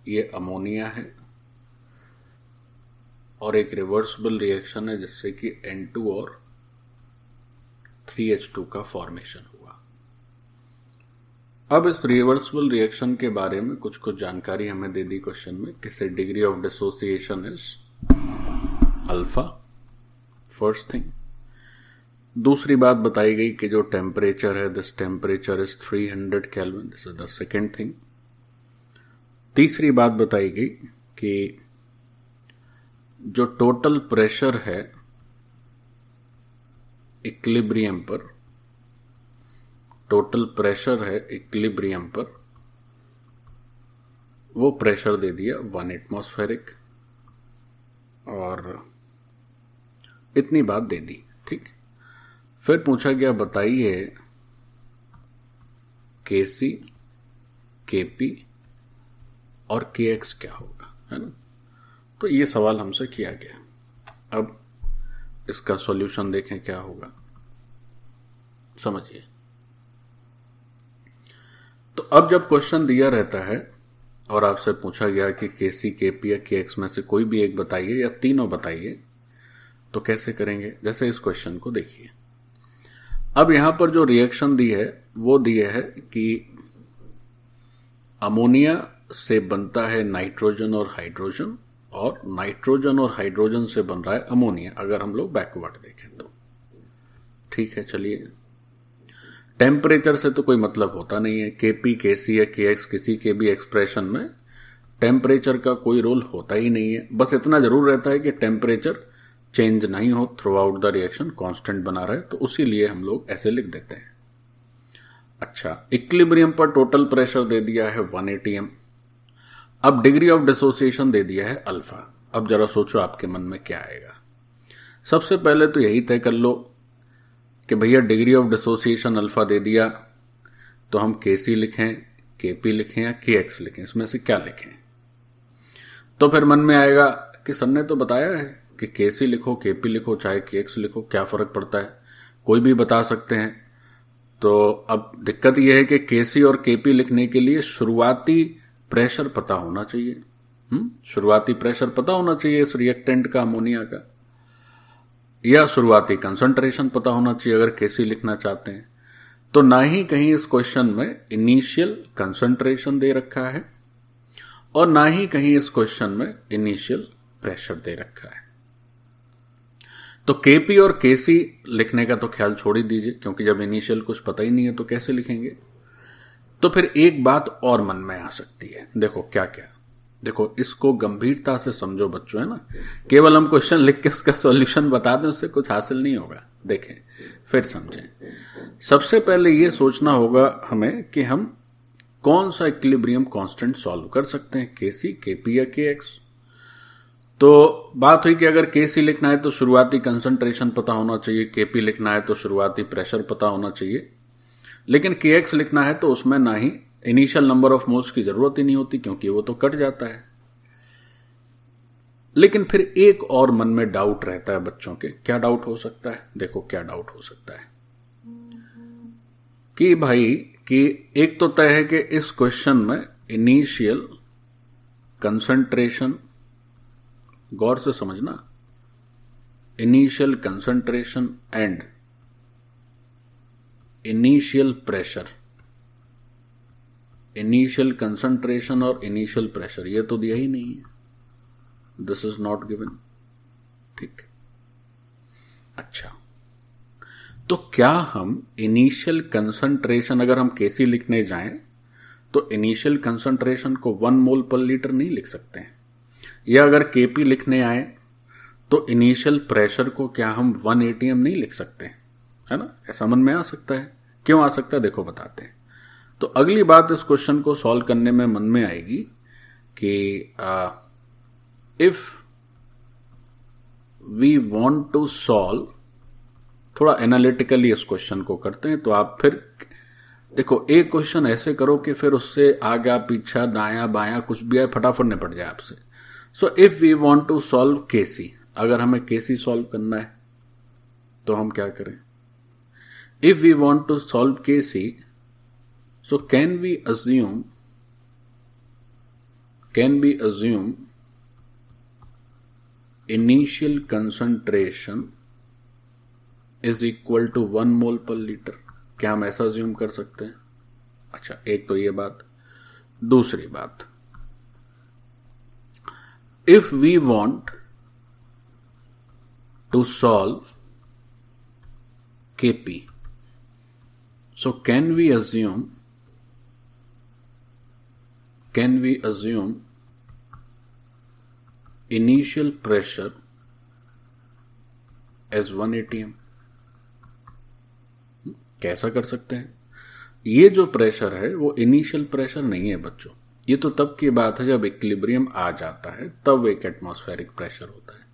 ये अमोनिया है और एक रिवर्सिबल रिएक्शन है जिससे कि N2 और 3H2 का फॉर्मेशन हुआ। अब इस रिवर्सिबल रिएक्शन के बारे में कुछ जानकारी हमें दे दी क्वेश्चन में। किसे degree of dissociation is alpha, first thing. दूसरी बात बताई गई कि जो टेम्परेचर है, this temperature is 300 kelvin, this is the second thing. तीसरी बात बताई गई कि जो टोटल प्रेशर है इक्विलिब्रियम पर, टोटल प्रेशर है इक्विलिब्रियम पर, वो प्रेशर दे दिया 1 एटमॉस्फेरिक, और इतनी बात दे दी, ठीक। फिर पूछा गया बताइए Kc, Kp और Kx क्या होगा, है ना। तो ये सवाल हमसे किया गया। अब इसका सॉल्यूशन देखें क्या होगा, समझिए। तो अब जब क्वेश्चन दिया रहता है और आपसे पूछा गया कि Kc, Kp या Kx में से कोई भी एक बताइए या तीनों बताइए, तो कैसे करेंगे? जैसे इस क्वेश्चन को देखिए। अब यहां पर जो रिएक्शन दी है वो दी है कि अमोनिया से बनता है नाइट्रोजन और हाइड्रोजन, और नाइट्रोजन और हाइड्रोजन से बन रहा है अमोनिया, अगर हम लोग बैकवर्ड देखें तो। ठीक है, चलिए। टेम्परेचर से तो कोई मतलब होता नहीं है, केपी, केसी या केएक्स किसी के भी एक्सप्रेशन में टेम्परेचर का कोई रोल होता ही नहीं है। बस इतना जरूर रहता है कि टेम्परेचर चेंज नहीं हो through out the reaction, constant बना रहे, तो उसी लिए हम लोग ऐसे लिख देते हैं। अच्छा, इक्विलिब्रियम पर टोटल प्रेशर दे दिया है 1 atm। अब डिग्री ऑफ डिसोसिएशन दे दिया है अल्फा। अब जरा सोचो आपके मन में क्या आएगा। सबसे पहले तो यही तय कर लो कि भैया डिग्री ऑफ डिसोसिएशन अल्फा दे दिया, तो हम केसी लिखें, केपी लिखें या केएक्स लिखें, इसमें से क्या लिखें? तो फिर मन में आएगा कि सर ने तो बताया है कि केसी लिखो, केपी लिखो, चाहे केएक्स लिखो, क्या फर्क पड़ता है, कोई भी बता सकते हैं। तो अब दिक्कत यह है कि केसी और केपी लिखने के लिए शुरुआती प्रेशर पता होना चाहिए। शुरुआती प्रेशर पता होना चाहिए इस रिएक्टेंट का, अमोनिया का, या शुरुआती कंसंट्रेशन पता होना चाहिए अगर केसी लिखना चाहते हैं। तो ना ही कहीं इस क्वेश्चन में इनिशियल कंसंट्रेशन दे रखा है और ना ही कहीं इस क्वेश्चन में इनिशियल प्रेशर दे रखा है। तो केपी और केसी लिखने का तो ख्याल छोड़ ही दीजिए, क्योंकि जब इनिशियल कुछ पता ही नहीं है तो कैसे लिखेंगे। तो फिर एक बात और मन में आ सकती है, देखो क्या क्या, देखो इसको गंभीरता से समझो बच्चों, है ना। केवल हम क्वेश्चन लिख के उसका सॉल्यूशन बता दें, उससे कुछ हासिल नहीं होगा। देखें फिर समझें। सबसे पहले ये सोचना होगा हमें कि हम कौन सा इक्विलिब्रियम कांस्टेंट सॉल्व कर सकते हैं, केसी, केपी या केएक्स। तो बात हुई कि अगर केसी लिखना है तो शुरुआती कंसंट्रेशन पता होना चाहिए, केपी लिखना है तो शुरुआती प्रेशर पता होना चाहिए, लेकिन केएक्स लिखना है तो उसमें ना ही इनिशियल नंबर ऑफ मोल्स की जरूरत ही नहीं होती, क्योंकि वो तो कट जाता है। लेकिन फिर एक और मन में डाउट रहता है बच्चों के। क्या डाउट हो सकता है? देखो क्या डाउट हो सकता है कि भाई कि एक तो तय है कि इस क्वेश्चन में इनिशियल कंसंट्रेशन, गौर से समझना, initial concentration and initial pressure, initial concentration और इनिशियल प्रेशर ये तो दिया ही नहीं है, दिस इज नॉट गिवन। ठीक, अच्छा, तो क्या हम इनिशियल कंसंट्रेशन, अगर हम केसी लिखने जाएं तो इनिशियल कंसंट्रेशन को 1 मोल पर लीटर नहीं लिख सकते हैं? या अगर केपी लिखने आए तो इनिशियल प्रेशर को क्या हम 1 atm नहीं लिख सकते, है ना? ऐसा मन में आ सकता है। क्यों आ सकता है, देखो बताते हैं। तो अगली बात इस क्वेश्चन को सॉल्व करने में मन में आएगी कि if we want to solve, थोड़ा एनालिटिकली इस क्वेश्चन को करते हैं। तो आप फिर देखो, एक क्वेश्चन ऐसे करो कि फिर उससे आगे पीछा दायां बायां कुछ भी आए फटाफट निपट जाए आपसे। So if we want to solve KC, अगर हमें केसी सॉल्व करना है तो हम क्या करें? If we want to solve KC, so can we assume initial concentration is equal to 1 mole per liter? क्या हम ऐसा assume कर सकते हैं? अच्छा, एक तो ये बात। दूसरी बात, if we want to solve Kp, so can we assume initial pressure as 1 atm? कैसा कर सकते हैं? ये जो प्रेशर है वो इनिशियल प्रेशर नहीं है बच्चों। ये तो तब की बात है जब इक्विलिब्रियम आ जाता है, तब एक एटमॉस्फेरिक प्रेशर होता है।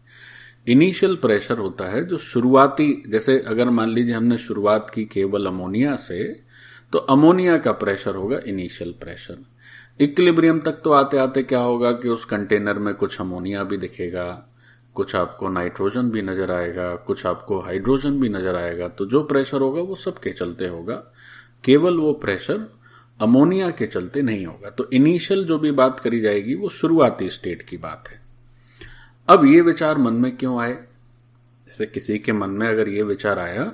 इनिशियल प्रेशर होता है जो शुरुआती, जैसे अगर मान लीजिए हमने शुरुआत की केवल अमोनिया से, तो अमोनिया का प्रेशर होगा इनिशियल प्रेशर। इक्विलिब्रियम तक तो आते आते क्या होगा कि उस कंटेनर में कुछ अमोनिया भी दिखेगा, कुछ आपको नाइट्रोजन भी नजर आएगा, कुछ आपको हाइड्रोजन भी नजर आएगा। तो जो प्रेशर होगा वो सबके चलते होगा, केवल वो प्रेशर अमोनिया के चलते नहीं होगा। तो इनिशियल जो भी बात करी जाएगी वो शुरुआती स्टेट की बात है। अब ये विचार मन में क्यों आए? जैसे किसी के मन में अगर ये विचार आया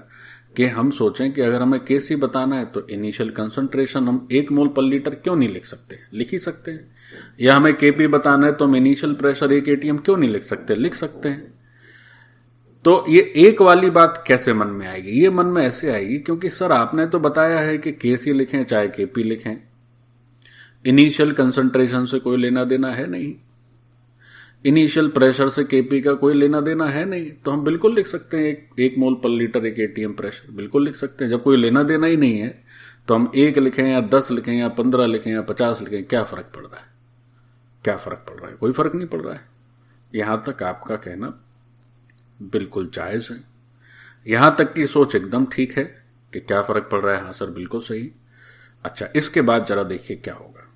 कि हम सोचें कि अगर हमें केसी बताना है तो इनिशियल कंसंट्रेशन हम 1 मोल पर लीटर क्यों नहीं लिख सकते, लिख ही सकते हैं। या हमें केपी बताना है तो हम इनिशियल प्रेशर 1 एटीएम क्यों नहीं लिख सकते, लिख सकते हैं। तो ये एक वाली बात कैसे मन में आएगी? ये मन में ऐसे आएगी क्योंकि सर आपने तो बताया है कि केसी लिखें चाहे केपी लिखें, इनिशियल कंसंट्रेशन से कोई लेना देना है नहीं, इनिशियल प्रेशर से केपी का कोई लेना देना है नहीं, तो हम बिल्कुल लिख सकते हैं 1 मोल पर लीटर 1 एटीएम प्रेशर, बिल्कुल लिख सकते हैं। जब कोई लेना देना ही नहीं है तो हम 1 लिखें या 10 लिखें या 15 लिखें या 50 लिखें, क्या फर्क पड़ रहा है? क्या फर्क पड़ रहा है? कोई फर्क नहीं पड़ रहा है। यहां तक आपका कहना बिल्कुल जायज है, यहां तक की सोच एकदम ठीक है कि क्या फर्क पड़ रहा है। हाँ सर बिल्कुल सही। अच्छा, इसके बाद जरा देखिए क्या होगा।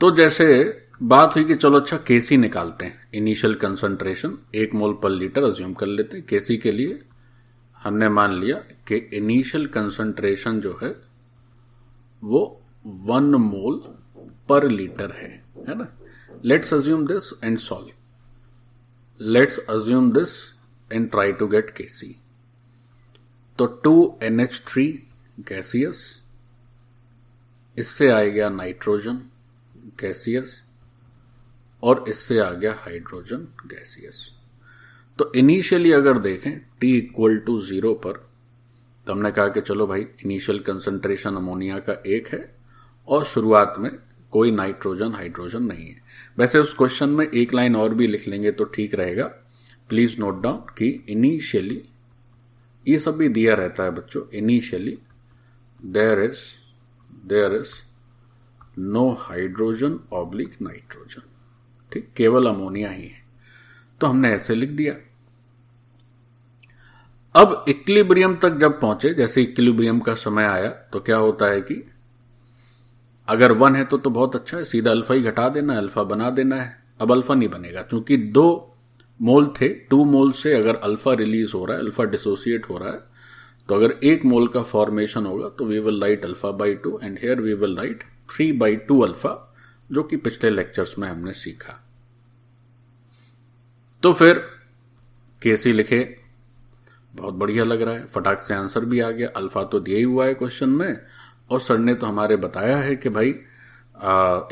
तो जैसे बात हुई कि चलो अच्छा केसी निकालते हैं, इनिशियल कंसंट्रेशन 1 मोल पर लीटर अज्यूम कर लेते हैं। केसी के लिए हमने मान लिया कि इनिशियल कंसंट्रेशन जो है वो 1 मोल पर लीटर है ना। Let's assume this and solve. Let's assume this and try to get KC. तो 2NH3 गैसियस, इससे आ गया नाइट्रोजन गैसियस, और इससे आ गया हाइड्रोजन गैसियस। तो इनिशियली अगर देखें T = 0 पर, तो हमने कहा कि चलो भाई इनिशियल कंसंट्रेशन अमोनिया का 1 है और शुरुआत में कोई नाइट्रोजन हाइड्रोजन नहीं है। वैसे उस क्वेश्चन में एक लाइन और भी लिख लेंगे तो ठीक रहेगा। प्लीज नोट डाउन कि इनिशियली, ये सब भी दिया रहता है बच्चों, initially there is no hydrogen oblique nitrogen, ठीक, केवल अमोनिया ही है। तो हमने ऐसे लिख दिया। अब इक्विलिब्रियम तक जब पहुंचे, जैसे इक्विलिब्रियम का समय आया, तो क्या होता है कि अगर 1 है तो बहुत अच्छा है, सीधा अल्फा ही घटा देना है, अल्फा बना देना है। अब अल्फा नहीं बनेगा क्योंकि 2 मोल थे, 2 मोल से अगर अल्फा रिलीज हो रहा है, अल्फा डिसोसिएट हो रहा है, तो अगर 1 मोल का फॉर्मेशन होगा तो we will write alpha by 2 and here we will write 3/2 alpha, जो कि पिछले लेक्चर्स में हमने सीखा। तो फिर केसी लिखे, बहुत बढ़िया लग रहा है, फटाक से आंसर भी आ गया। अल्फा तो दिया ही हुआ है क्वेश्चन में, और सर ने तो हमारे बताया है कि भाई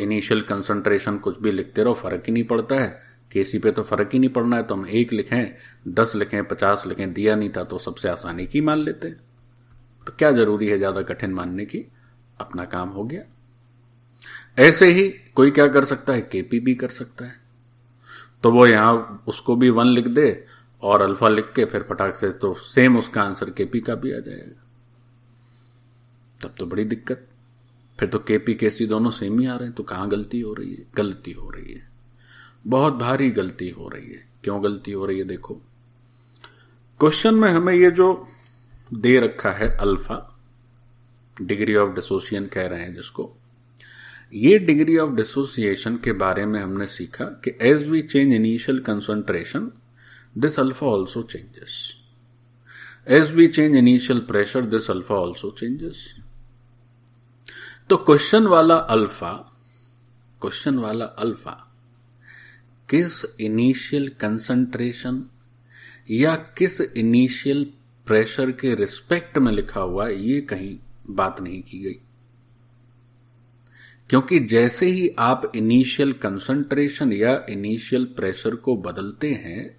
इनिशियल कंसंट्रेशन कुछ भी लिखते रहो, फर्क ही नहीं पड़ता है। केसी पे तो फर्क ही नहीं पड़ना है, तो हम 1 लिखें, 10 लिखें, 50 लिखें, दिया नहीं था तो सबसे आसानी की मान लेते। तो क्या जरूरी है ज्यादा कठिन मानने की, अपना काम हो गया। ऐसे ही कोई क्या कर सकता है, केपी भी कर सकता है। तो वो यहां उसको भी 1 लिख दे और अल्फा लिख के फिर फटाक से, तो सेम उसका आंसर केपी का भी आ जाएगा। तब तो बड़ी दिक्कत, फिर तो केपी केसी दोनों सेम ही आ रहे हैं, तो कहां गलती हो रही है? गलती हो रही है, बहुत भारी गलती हो रही है। क्यों गलती हो रही है? देखो क्वेश्चन में हमें ये जो दे रखा है अल्फा, डिग्री ऑफ डिसोसिएशन कह रहे हैं जिसको, ये डिग्री ऑफ डिसोसिएशन के बारे में हमने सीखा कि as we change initial concentration this alpha also changes, as we change initial pressure this alpha also changes. तो क्वेश्चन वाला अल्फा किस इनिशियल कंसंट्रेशन या किस इनिशियल प्रेशर के रिस्पेक्ट में लिखा हुआ है, ये कहीं बात नहीं की गई। क्योंकि जैसे ही आप इनिशियल कंसंट्रेशन या इनिशियल प्रेशर को बदलते हैं,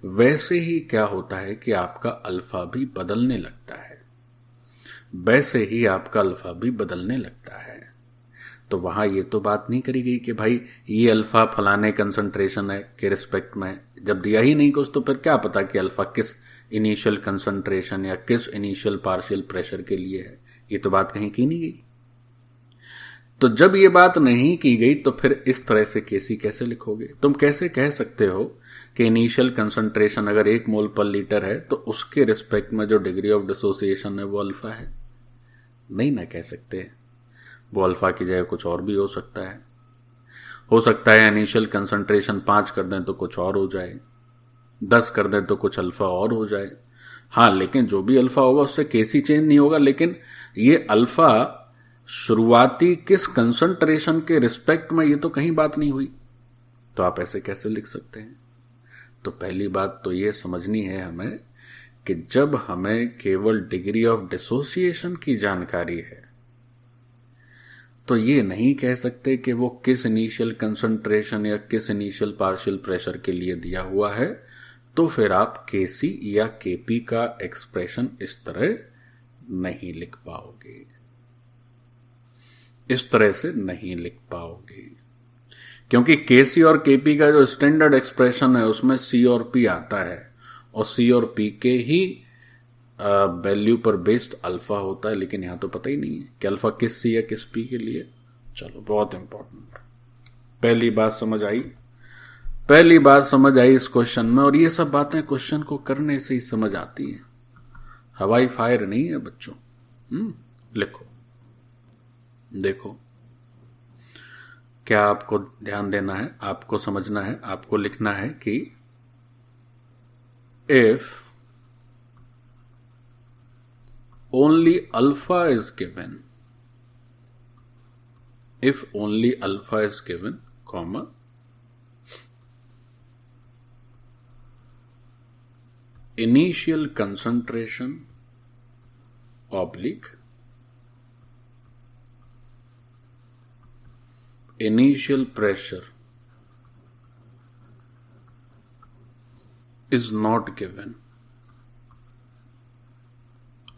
वैसे ही क्या होता है कि आपका अल्फा भी बदलने लगता है, वैसे ही आपका अल्फा भी बदलने लगता है। तो वहां ये तो बात नहीं करी गई कि भाई ये अल्फा फलाने कंसंट्रेशन है के रिस्पेक्ट में, जब दिया ही नहीं कुछ तो फिर क्या पता कि अल्फा किस इनिशियल कंसंट्रेशन या किस इनिशियल पार्शियल प्रेशर के लिए है। ये तो बात कहीं की नहीं गई। तो जब ये बात नहीं की गई तो फिर इस तरह से केसी कैसे लिखोगे? तुम कैसे कह सकते हो कि इनिशियल कंसंट्रेशन अगर 1 मोल पर लीटर है तो उसके रिस्पेक्ट में जो डिग्री ऑफ डिसोसिएशन है वो अल्फा है? नहीं ना कह सकते। वो अल्फा की जगह कुछ और भी हो सकता है। हो सकता है इनिशियल कंसंट्रेशन 5 कर दें तो कुछ और हो जाए, 10 कर दें तो कुछ अल्फा और हो जाए। हाँ, लेकिन जो भी अल्फा होगा उससे केसी चेंज नहीं होगा, लेकिन ये अल्फा शुरुआती किस कंसंट्रेशन के रिस्पेक्ट में, ये तो कहीं बात नहीं हुई। तो आप ऐसे कैसे लिख सकते हैं? तो पहली बात तो ये समझनी है हमें कि जब हमें केवल डिग्री ऑफ डिसोसिएशन की जानकारी है तो ये नहीं कह सकते कि वो किस इनिशियल कंसंट्रेशन या किस इनिशियल पार्शियल प्रेशर के लिए दिया हुआ है, तो फिर आप केसी या केपी का एक्सप्रेशन इस तरह नहीं लिख पाओगे, इस तरह से नहीं लिख पाओगे, क्योंकि केसी और केपी का जो स्टैंडर्ड एक्सप्रेशन है उसमें सी और पी आता है और सी और पी के ही वैल्यू पर बेस्ड अल्फा होता है, लेकिन यहां तो पता ही नहीं है कि अल्फा किस सी या किस पी के लिए। चलो, बहुत इंपॉर्टेंट, पहली बात समझ आई, पहली बात समझ आई इस क्वेश्चन में। और ये सब बातें क्वेश्चन को करने से ही समझ आती है, हवाई फायर नहीं है बच्चों। लिखो, देखो क्या आपको ध्यान देना है, आपको समझना है, आपको लिखना है कि if only alpha is given, if only alpha is given, comma, initial concentration oblique initial pressure is not given,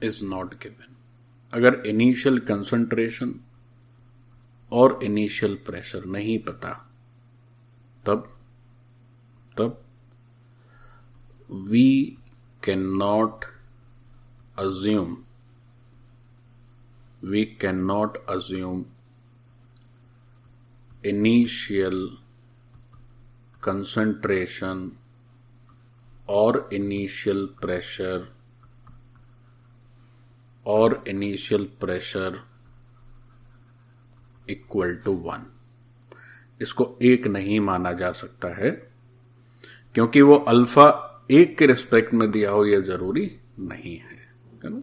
is not given। अगर इनिशियल कंसंट्रेशन और इनिशियल प्रेशर नहीं पता तब we can not assume initial concentration और initial pressure equal to 1। इसको एक नहीं माना जा सकता है, क्योंकि वो अल्फा एक के रिस्पेक्ट में दिया हो यह जरूरी नहीं है ना?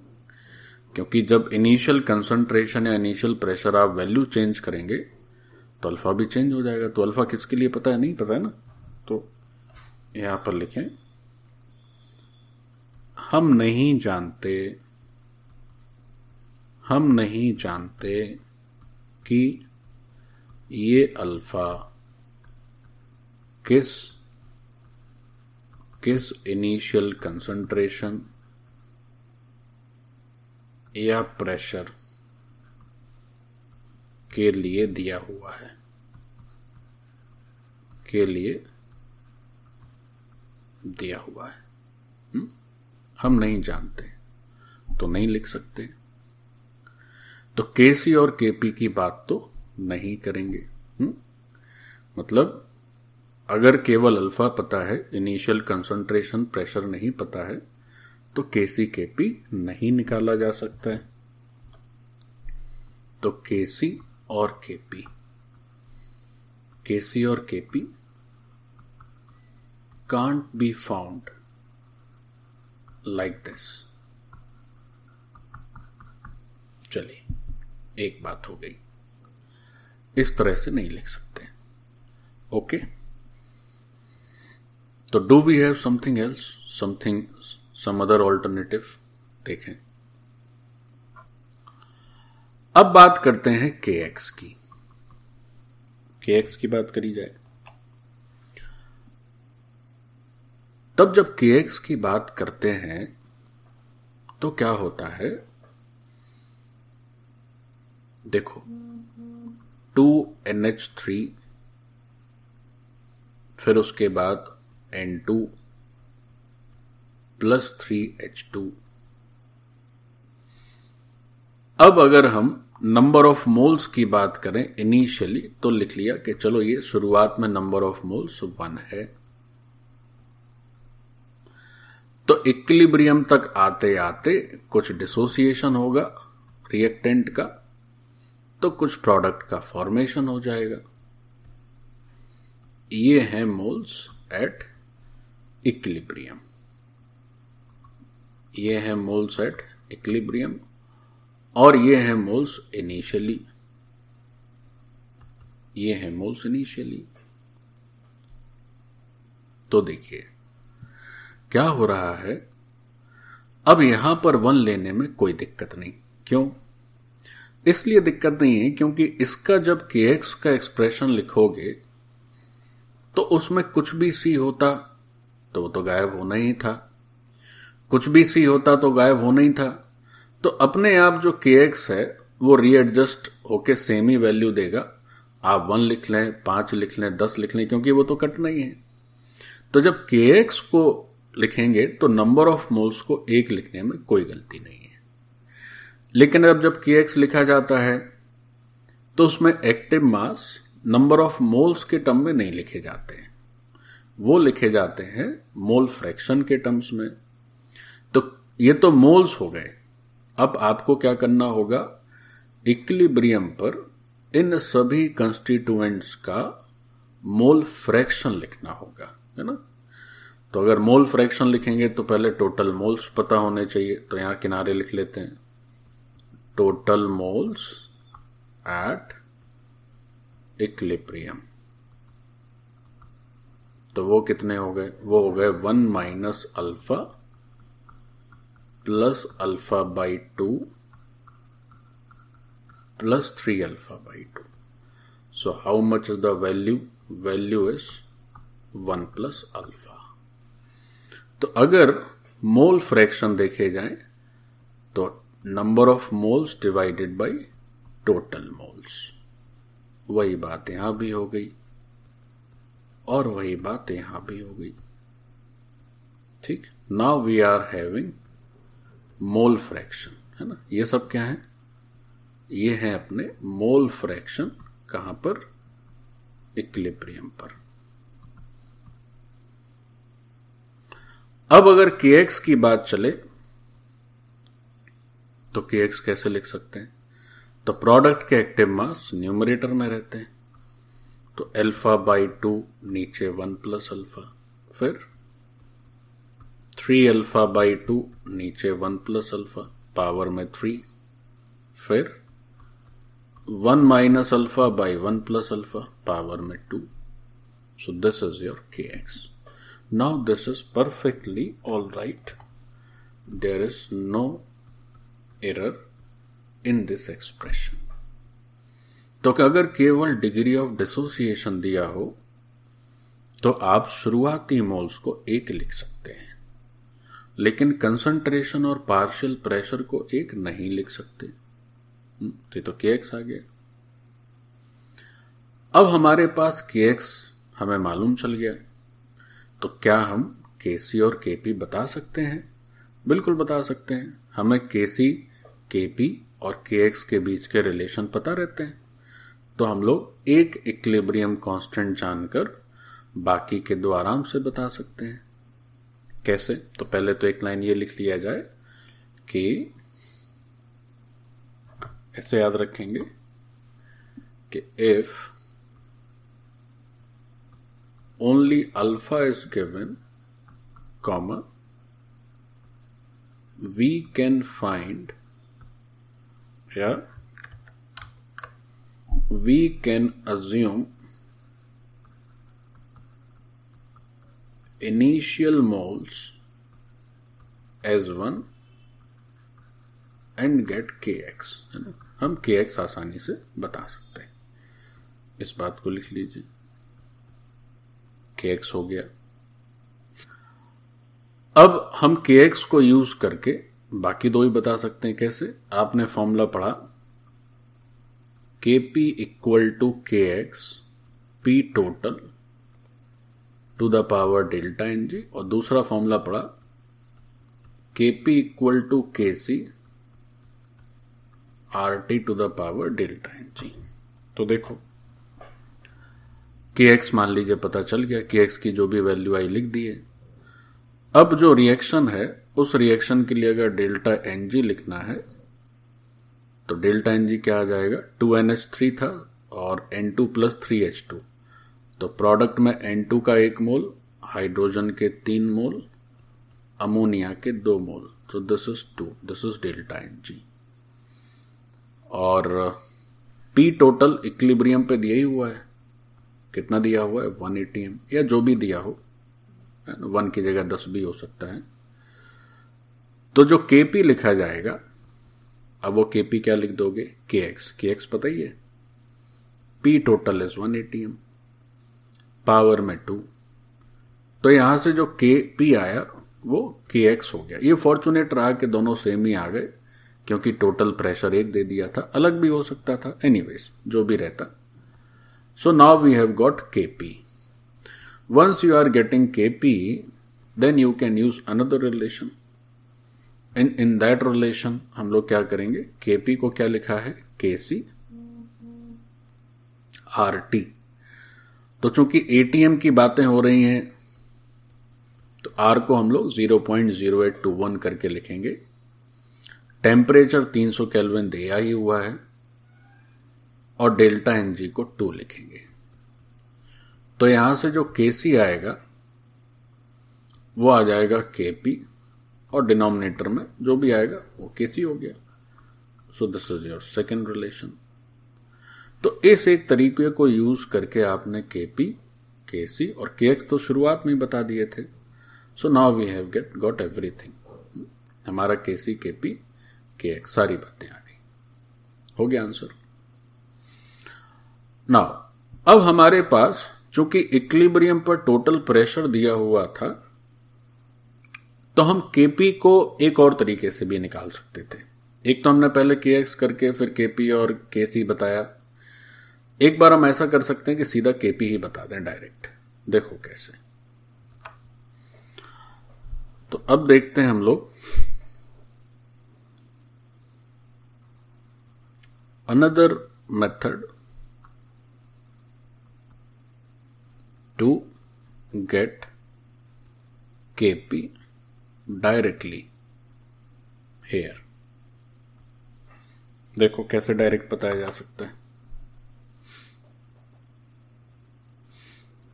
क्योंकि जब इनिशियल कंसंट्रेशन या इनिशियल प्रेशर आप वैल्यू चेंज करेंगे तो अल्फा भी चेंज हो जाएगा। तो अल्फा किसके लिए पता है? नहीं पता है ना। तो यहां पर लिखें, हम नहीं जानते कि ये अल्फा किस इनिशियल कंसंट्रेशन या प्रेशर के लिए दिया हुआ है, हम नहीं जानते तो नहीं लिख सकते। तो केसी और केपी की बात तो नहीं करेंगे। मतलब अगर केवल अल्फा पता है, इनिशियल कंसंट्रेशन प्रेशर नहीं पता है, तो केसी केपी नहीं निकाला जा सकता है। तो केसी और KP can't be found like this. चलिए, एक बात हो गई, इस तरह से नहीं लिख सकते। ओके, तो do we have something else, some other alternative? देखें, अब बात करते हैं kx की। kx की बात करी जाए, तब जब kx की बात करते हैं तो क्या होता है? देखो, 2NH3, फिर उसके बाद N2 प्लस 3H2। अब अगर हम नंबर ऑफ मोल्स की बात करें इनिशियली, तो लिख लिया कि चलो ये शुरुआत में नंबर ऑफ मोल्स 1 है। तो इक्विलिब्रियम तक आते आते कुछ डिसोसिएशन होगा रिएक्टेंट का, तो कुछ प्रोडक्ट का फॉर्मेशन हो जाएगा। ये है मोल्स एट इक्विलिब्रियम, ये है मोल्स एट इक्विलिब्रियम, और ये है मोल्स इनिशियली, ये है मोल्स इनिशियली। तो देखिए क्या हो रहा है, अब यहां पर 1 लेने में कोई दिक्कत नहीं। क्यों? इसलिए दिक्कत नहीं है क्योंकि इसका जब kx का एक्सप्रेशन लिखोगे तो उसमें कुछ भी c होता तो वो तो गायब होना ही था, कुछ भी c होता तो गायब होना ही था। तो अपने आप जो kx है वो रीएडजस्ट होके सेम ही वैल्यू देगा। आप 1 लिख लें, 5 लिख लें, 10 लिख लें, क्योंकि वो तो कटना ही है। तो जब kx को लिखेंगे तो नंबर ऑफ मोल्स को 1 लिखने में कोई गलती नहीं है। लेकिन अब जब kx लिखा जाता है तो उसमें active mass number of moles के टर्म में नहीं लिखे जाते हैं, वो लिखे जाते हैं मोल फ्रैक्शन के टर्म्स में। तो ये तो मोल्स हो गए। अब आपको क्या करना होगा, इक्विलिब्रियम पर इन सभी कंस्टिट्यूएंट्स का मोल फ्रैक्शन लिखना होगा, है ना। तो अगर मोल फ्रैक्शन लिखेंगे तो पहले टोटल मोल्स पता होने चाहिए। तो यहां किनारे लिख लेते हैं टोटल मोल्स एट इक्विलिब्रियम। तो वो कितने हो गए? वो हो गए 1 minus alpha plus alpha by 2 plus 3 alpha by 2। So how much is the value? Value is 1 plus alpha. तो अगर मोल फ्रैक्शन देखे जाए तो number of moles divided by total moles. वही बात यहां भी हो गई और वही बात यहां भी हो गई। ठीक, now we are having mole fraction, है ना। ये सब क्या है? ये है अपने मोल फ्रैक्शन। कहां पर? इक्विलिब्रियम पर। अब अगर kx की बात चले तो kx कैसे लिख सकते हैं? तो प्रोडक्ट के एक्टिव मास न्यूमरेटर में रहते हैं, तो अल्फा बाई 2 नीचे 1 प्लस अल्फा, फिर 3 अल्फा बाई 2 नीचे 1 प्लस अल्फा पावर में 3, फिर 1 minus alpha by 1 plus alpha power में 2। सो this is your kx. Now this is perfectly all right. There is no error in this expression. तो अगर केवल degree of dissociation दिया हो तो आप शुरुआती मोल्स को 1 लिख सकते हैं, लेकिन कंसंट्रेशन और पार्शियल प्रेशर को 1 नहीं लिख सकते। तो kx आ गया। अब हमारे पास kx हमें मालूम चल गया, तो क्या हम kc और kp बता सकते हैं? बिल्कुल बता सकते हैं। हमें kc, kp और kx के बीच के रिलेशन पता रहते हैं, तो हम लोग एक इक्विलिब्रियम कांस्टेंट जानकर बाकी के दो आराम से बता सकते हैं। कैसे? तो पहले तो एक लाइन ये लिख लिया जाए कि ऐसे याद रखेंगे कि if only alpha is given, comma, we can find, we can assume initial moles as 1 and get kx, है ना। हम kx आसानी से बता सकते हैं। इस बात को लिख लीजिए, kx हो गया। अब हम kx को यूज करके बाकी दो ही बता सकते हैं। कैसे? आपने फॉर्मूला पढ़ा kp equal to kx p total to the power delta N G, और दूसरा फॉर्मूला पढ़ा kp equal to kc rt to the power delta N G. तो देखो kx मान लीजिए पता चल गया, kx की जो भी वैल्यू आई लिख दी है। अब जो रिएक्शन है उस रिएक्शन के लिए अगर डेल्टा एन जी लिखना है तो डेल्टा एन जी क्या आ जाएगा? 2NH3 था और N2 प्लस 3H2, तो प्रोडक्ट में N2 का 1 मोल, हाइड्रोजन के 3 मोल, अमोनिया के 2 मोल, तो this is 2, this is delta N G. और P टोटल इक्विलिब्रियम पे दिया ही हुआ है। कितना दिया हुआ है? 1 ATM, या जो भी दिया हो, 1 की जगह 10 भी हो सकता है। तो जो Kp लिखा जाएगा, अब वो Kp क्या लिख दोगे, Kx पता ही है, P total is 1 ATM, power में 2, तो यहां से जो Kp आया वो Kx हो गया। ये फॉर्चुनेट रहा कि दोनों सेम ही आ गए, क्योंकि टोटल प्रेशर एक दे दिया था, अलग भी हो सकता था, एनीवेज जो भी रहता। So now we have got Kp। Once you are getting Kp, then you can use another relation. In that relation हम लोग क्या करेंगे, Kp को क्या लिखा है, Kc RT। तो चूंकि ATM की बातें हो रही हैं, तो R को हम लोग 0.0821 करके लिखेंगे। टेम्परेचर 300 केल्विन दिया ही हुआ है, और डेल्टा Ng को 2 लिखेंगे। तो यहां से जो Kc आएगा वो आ जाएगा Kp, और डिनोमिनेटर में जो भी आएगा वो Kc हो गया। सो this is your second relation. तो इस एक तरीके को यूज करके आपने Kp, Kc और Kx तो शुरुआत में ही बता दिए थे। So now we have got everything. हमारा Kc, Kp, Kx सारी बातें आ गई, हो गया आंसर। नाउ अब हमारे पास चूंकि इक्विलिब्रियम पर टोटल प्रेशर दिया हुआ था, तो हम Kp को एक और तरीके से भी निकाल सकते थे। एक तो हमने पहले Kx करके फिर Kp और Kc बताया, एक बार हम ऐसा कर सकते हैं कि सीधा Kp ही बता दें डायरेक्ट। देखो कैसे। तो अब देखते हैं हम लोग another method to get Kp directly here. देखो कैसे डायरेक्ट बताया जा सकता है।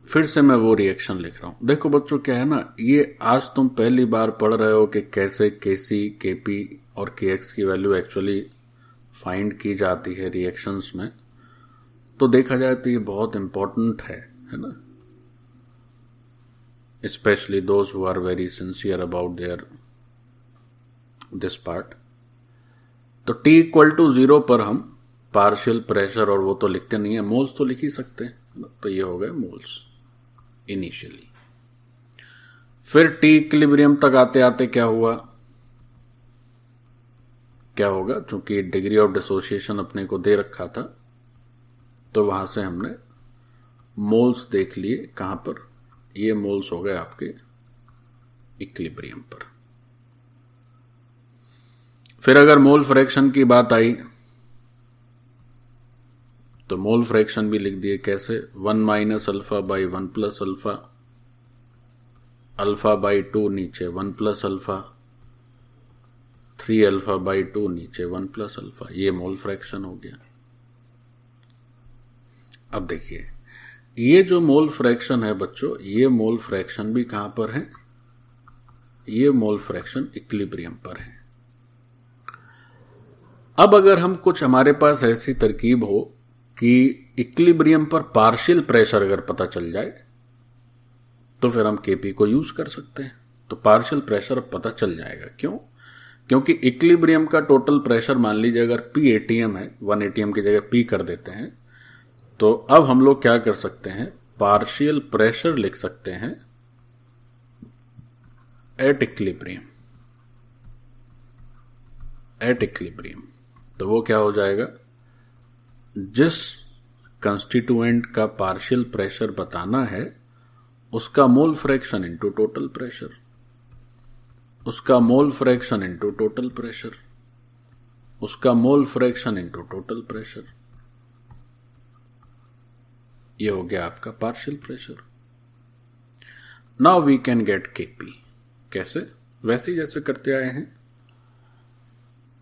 फिर से मैं वो रिएक्शन लिख रहा हूं। देखो बच्चों क्या है ना, ये आज तुम पहली बार पढ़ रहे हो कि कैसे Kc, Kp और Kx की वैल्यू एक्चुअली फाइंड की जाती है रिएक्शंस में। तो देखा जाए तो ये बहुत इंपॉर्टेंट है ना, especially those who are very sincere about this part। तो T इक्वल टू 0 पर हम पार्शियल प्रेशर, और वो तो लिखते नहीं है, मोल्स तो लिख ही सकते हैं, तो ये हो गए मोल्स इनिशियली। फिर T इक्विलिब्रियम तक आते आते क्या हुआ, क्या होगा, चूंकि डिग्री ऑफ डिसोसिएशन अपने को दे रखा था, तो वहां से हमने मोल्स देख लिए। कहां पर, ये मोल्स हो गए आपके इक्विलिब्रियम पर। फिर अगर मोल फ्रैक्शन की बात आई, तो मोल फ्रैक्शन भी लिख दिए। कैसे, 1 minus alpha by 1 plus alpha, alpha by 2 नीचे 1 प्लस अल्फा, 3 अल्फा बाई 2 नीचे 1 प्लस अल्फा, ये मोल फ्रैक्शन हो गया। अब देखिए, ये जो मोल फ्रैक्शन है बच्चों, ये मोल फ्रैक्शन भी कहां पर है, ये मोल फ्रैक्शन इक्विलिब्रियम पर है। अब अगर हम कुछ, हमारे पास ऐसी तरकीब हो कि इक्विलिब्रियम पर पार्शियल प्रेशर अगर पता चल जाए, तो फिर हम Kp को यूज कर सकते हैं। तो पार्शियल प्रेशर पता चल जाएगा। क्यों, क्योंकि इक्विलिब्रियम का टोटल प्रेशर मान लीजिए अगर P ATM है, 1 ATM की जगह P कर देते हैं, तो अब हम लोग क्या कर सकते हैं, पार्शियल प्रेशर लिख सकते हैं एट इक्विलिब्रियम, एट इक्विलिब्रियम। तो वो क्या हो जाएगा, जिस कंस्टिट्यूएंट का पार्शियल प्रेशर बताना है उसका mole fraction into total pressure, उसका mole fraction into total pressure, उसका mole fraction into total pressure. ये हो गया आपका partial pressure. Now we can get Kp। कैसे, वैसे ही जैसे करते आए हैं।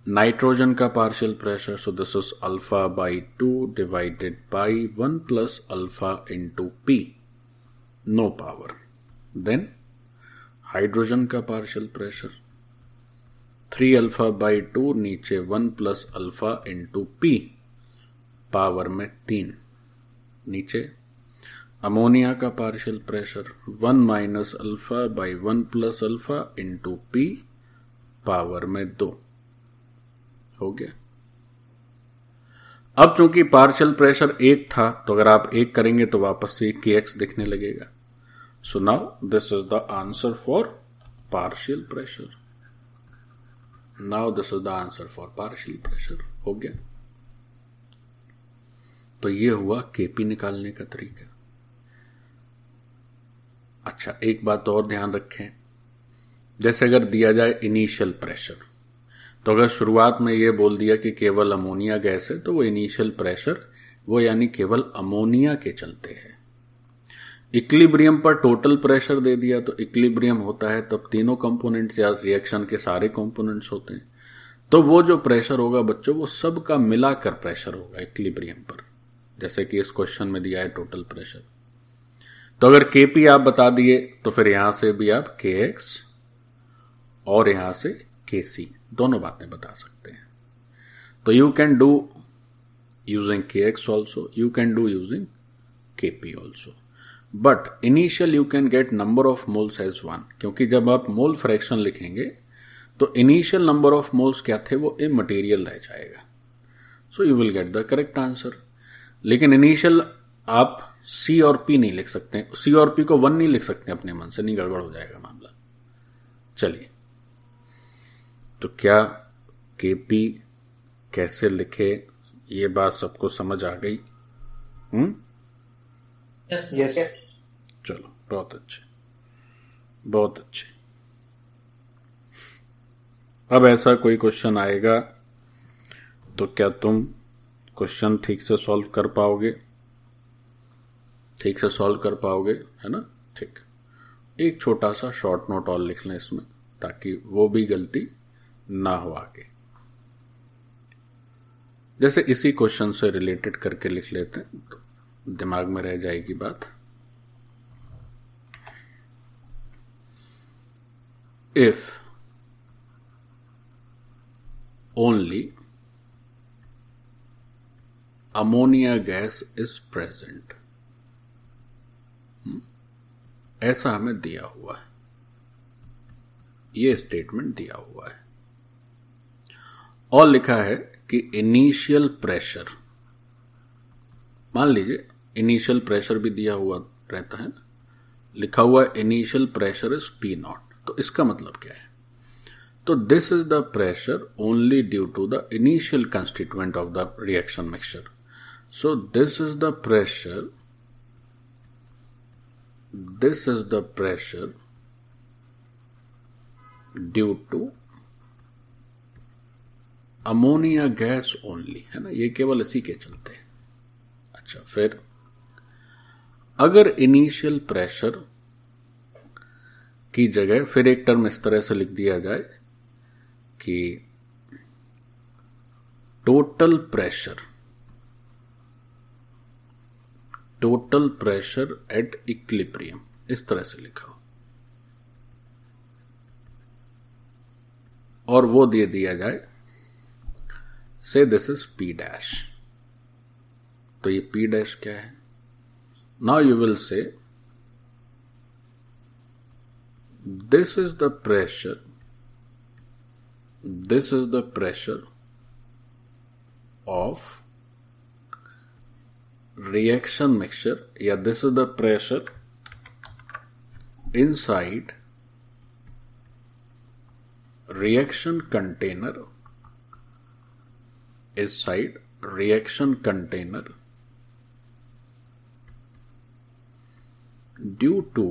नाइट्रोजन का partial pressure, so this is alpha by 2 divided by 1 plus alpha into P, no power. Then hydrogen का पार्शियल प्रेशर 3 अल्फा बाई 2 नीचे 1 plus alpha into P, power में 3 नीचे। अमोनिया का partial pressure 1 minus alpha by 1 plus alpha into P, power में 2 हो गया। अब चूंकि पार्शियल प्रेशर 1 था, तो अगर आप 1 करेंगे तो वापस से kx दिखने लगेगा। So now this is the answer for partial pressure. Now this is the answer for partial pressure. हो गया। तो ये हुआ केपी निकालने का तरीका। अच्छा, एक बात और ध्यान रखें, जैसे अगर दिया जाए इनिशियल प्रेशर, तो अगर शुरुआत में ये बोल दिया कि केवल अमोनिया गैस है, तो वो इनिशियल प्रेशर वो यानी केवल अमोनिया के चलते हैं। इक्विलिब्रियम पर टोटल प्रेशर दे दिया, तो इक्विलिब्रियम होता है तब तीनों कंपोनेंट्स या रिएक्शन के सारे कंपोनेंट्स होते हैं, तो वो जो प्रेशर होगा बच्चों वो सबका मिलाकर प्रेशर होगा इक्विलिब्रियम पर, जैसे कि इस क्वेश्चन में दिया है टोटल प्रेशर। तो अगर केपी आप बता दिए तो फिर यहां से भी आप kx और यहां से kc दोनों बातें बता सकते हैं। तो you can do using kx also, you can do using kp also, but initial you can get number of moles as 1, क्योंकि जब आप मोल फ्रैक्शन लिखेंगे तो इनिशियल नंबर ऑफ मोल्स क्या थे वो इमटेरियल रह जाएगा। So you will get the correct answer. लेकिन इनिशियल आप C और P नहीं लिख सकते, C और P को 1 नहीं लिख सकते अपने मन से, नहीं गड़बड़ हो जाएगा मामला। चलिए, तो क्या KP कैसे लिखे ये बात सबको समझ आ गई? यस। चलो, बहुत अच्छे, बहुत अच्छे। अब ऐसा कोई क्वेश्चन आएगा तो क्या तुम क्वेश्चन ठीक से सॉल्व कर पाओगे? ठीक से सॉल्व कर पाओगे, है ना? ठीक। एक छोटा सा शॉर्ट नोट और लिख लें इसमें, ताकि वो भी गलती ना हो आगे। जैसे इसी क्वेश्चन से रिलेटेड करके लिख लेते हैं तो दिमाग में रह जाएगी बात। If only ammonia gas is present, ऐसा हमें दिया हुआ है, ये स्टेटमेंट दिया हुआ है, और लिखा है कि इनिशियल प्रेशर, मान लीजिए इनिशियल प्रेशर भी दिया हुआ रहता है ना, लिखा हुआ इनिशियल प्रेशर इज P0, तो इसका मतलब क्या है? तो this is the pressure only due to the initial constituent of the reaction mixture. So this is the pressure, this is the pressure due to ammonia gas only, है ना, ये केवल इसी के चलते। अच्छा, फिर अगर इनिशियल प्रेशर की जगह फिर एक टर्म इस तरह से लिख दिया जाए कि टोटल प्रेशर एट इक्विलिब्रियम, इस तरह से लिखा हो, और वो दे दिया जाए से दिस इज P', तो ये P' क्या है? Now you will say this is the pressure of reaction mixture, या this is the pressure inside reaction container due to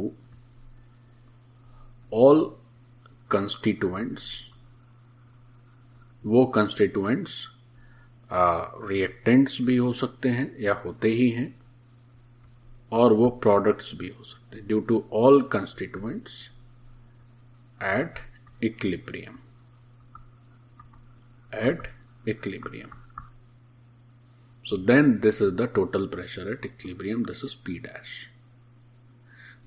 all constituents, वो constituents रिएक्टेंट्स भी हो सकते हैं या होते ही हैं, और वो प्रोडक्ट्स भी हो सकते हैं, due to all constituents at equilibrium. So then this is the total pressure at equilibrium, this is P'।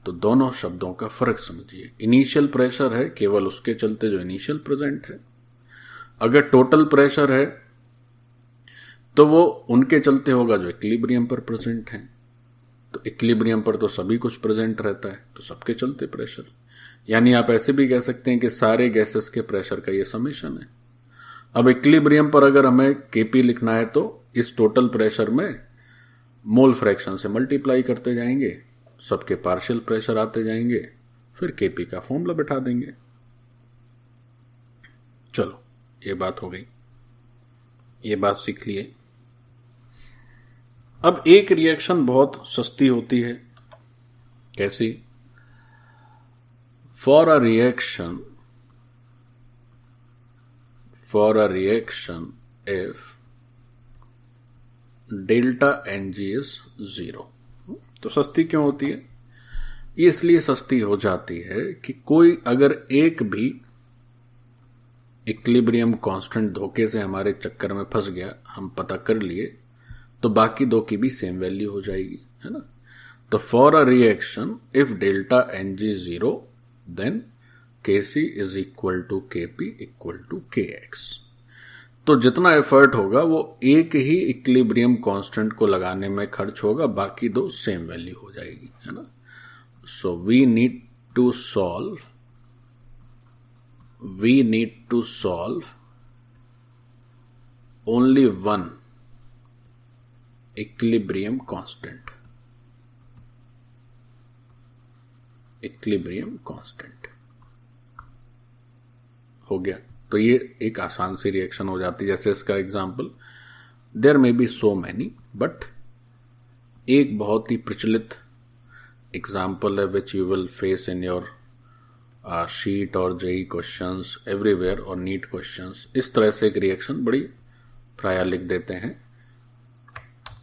तो दोनों शब्दों का फर्क समझिए। इनिशियल प्रेशर है केवल उसके चलते जो इनिशियल प्रेजेंट है, अगर टोटल प्रेशर है तो वो उनके चलते होगा जो इक्विलिब्रियम पर प्रेजेंट है। तो इक्विलिब्रियम पर तो सभी कुछ प्रेजेंट रहता है, तो सबके चलते प्रेशर। यानी आप ऐसे भी कह सकते हैं कि सारे गैसेस के प्रेशर का ये समेशन है। अब इक्विलिब्रियम पर अगर हमें केपी लिखना है तो इस टोटल प्रेशर में मोल फ्रैक्शन से मल्टीप्लाई करते जाएंगे, सबके पार्शियल प्रेशर आते जाएंगे, फिर केपी का फॉर्मूला बैठा देंगे। चलो ये बात हो गई, ये बात सीख लिए। अब एक रिएक्शन बहुत सस्ती होती है, कैसी? For a reaction if delta N G is 0। तो सस्ती क्यों होती है? ये इसलिए सस्ती हो जाती है कि कोई अगर एक भी इक्विलिब्रियम कांस्टेंट धोखे से हमारे चक्कर में फंस गया, हम पता कर लिए, तो बाकी दो की भी सेम वैल्यू हो जाएगी, है ना। तो for a reaction if delta N G 0 then K C is equal to K P equal to K X. तो जितना एफर्ट होगा वो एक ही इक्विलिब्रियम कांस्टेंट को लगाने में खर्च होगा, बाकी दो सेम वैल्यू हो जाएगी, है ना। So we need to solve only one equilibrium constant हो गया। तो ये एक आसान सी रिएक्शन हो जाती है। जैसे इसका example, there may be so many, but एक बहुत ही प्रचलित एग्जाम्पल है which you will face in your sheet और जेई क्वेश्चंस एवरीवेयर और नीट क्वेश्चंस। इस तरह से एक रिएक्शन बड़ी प्राय लिख देते हैं।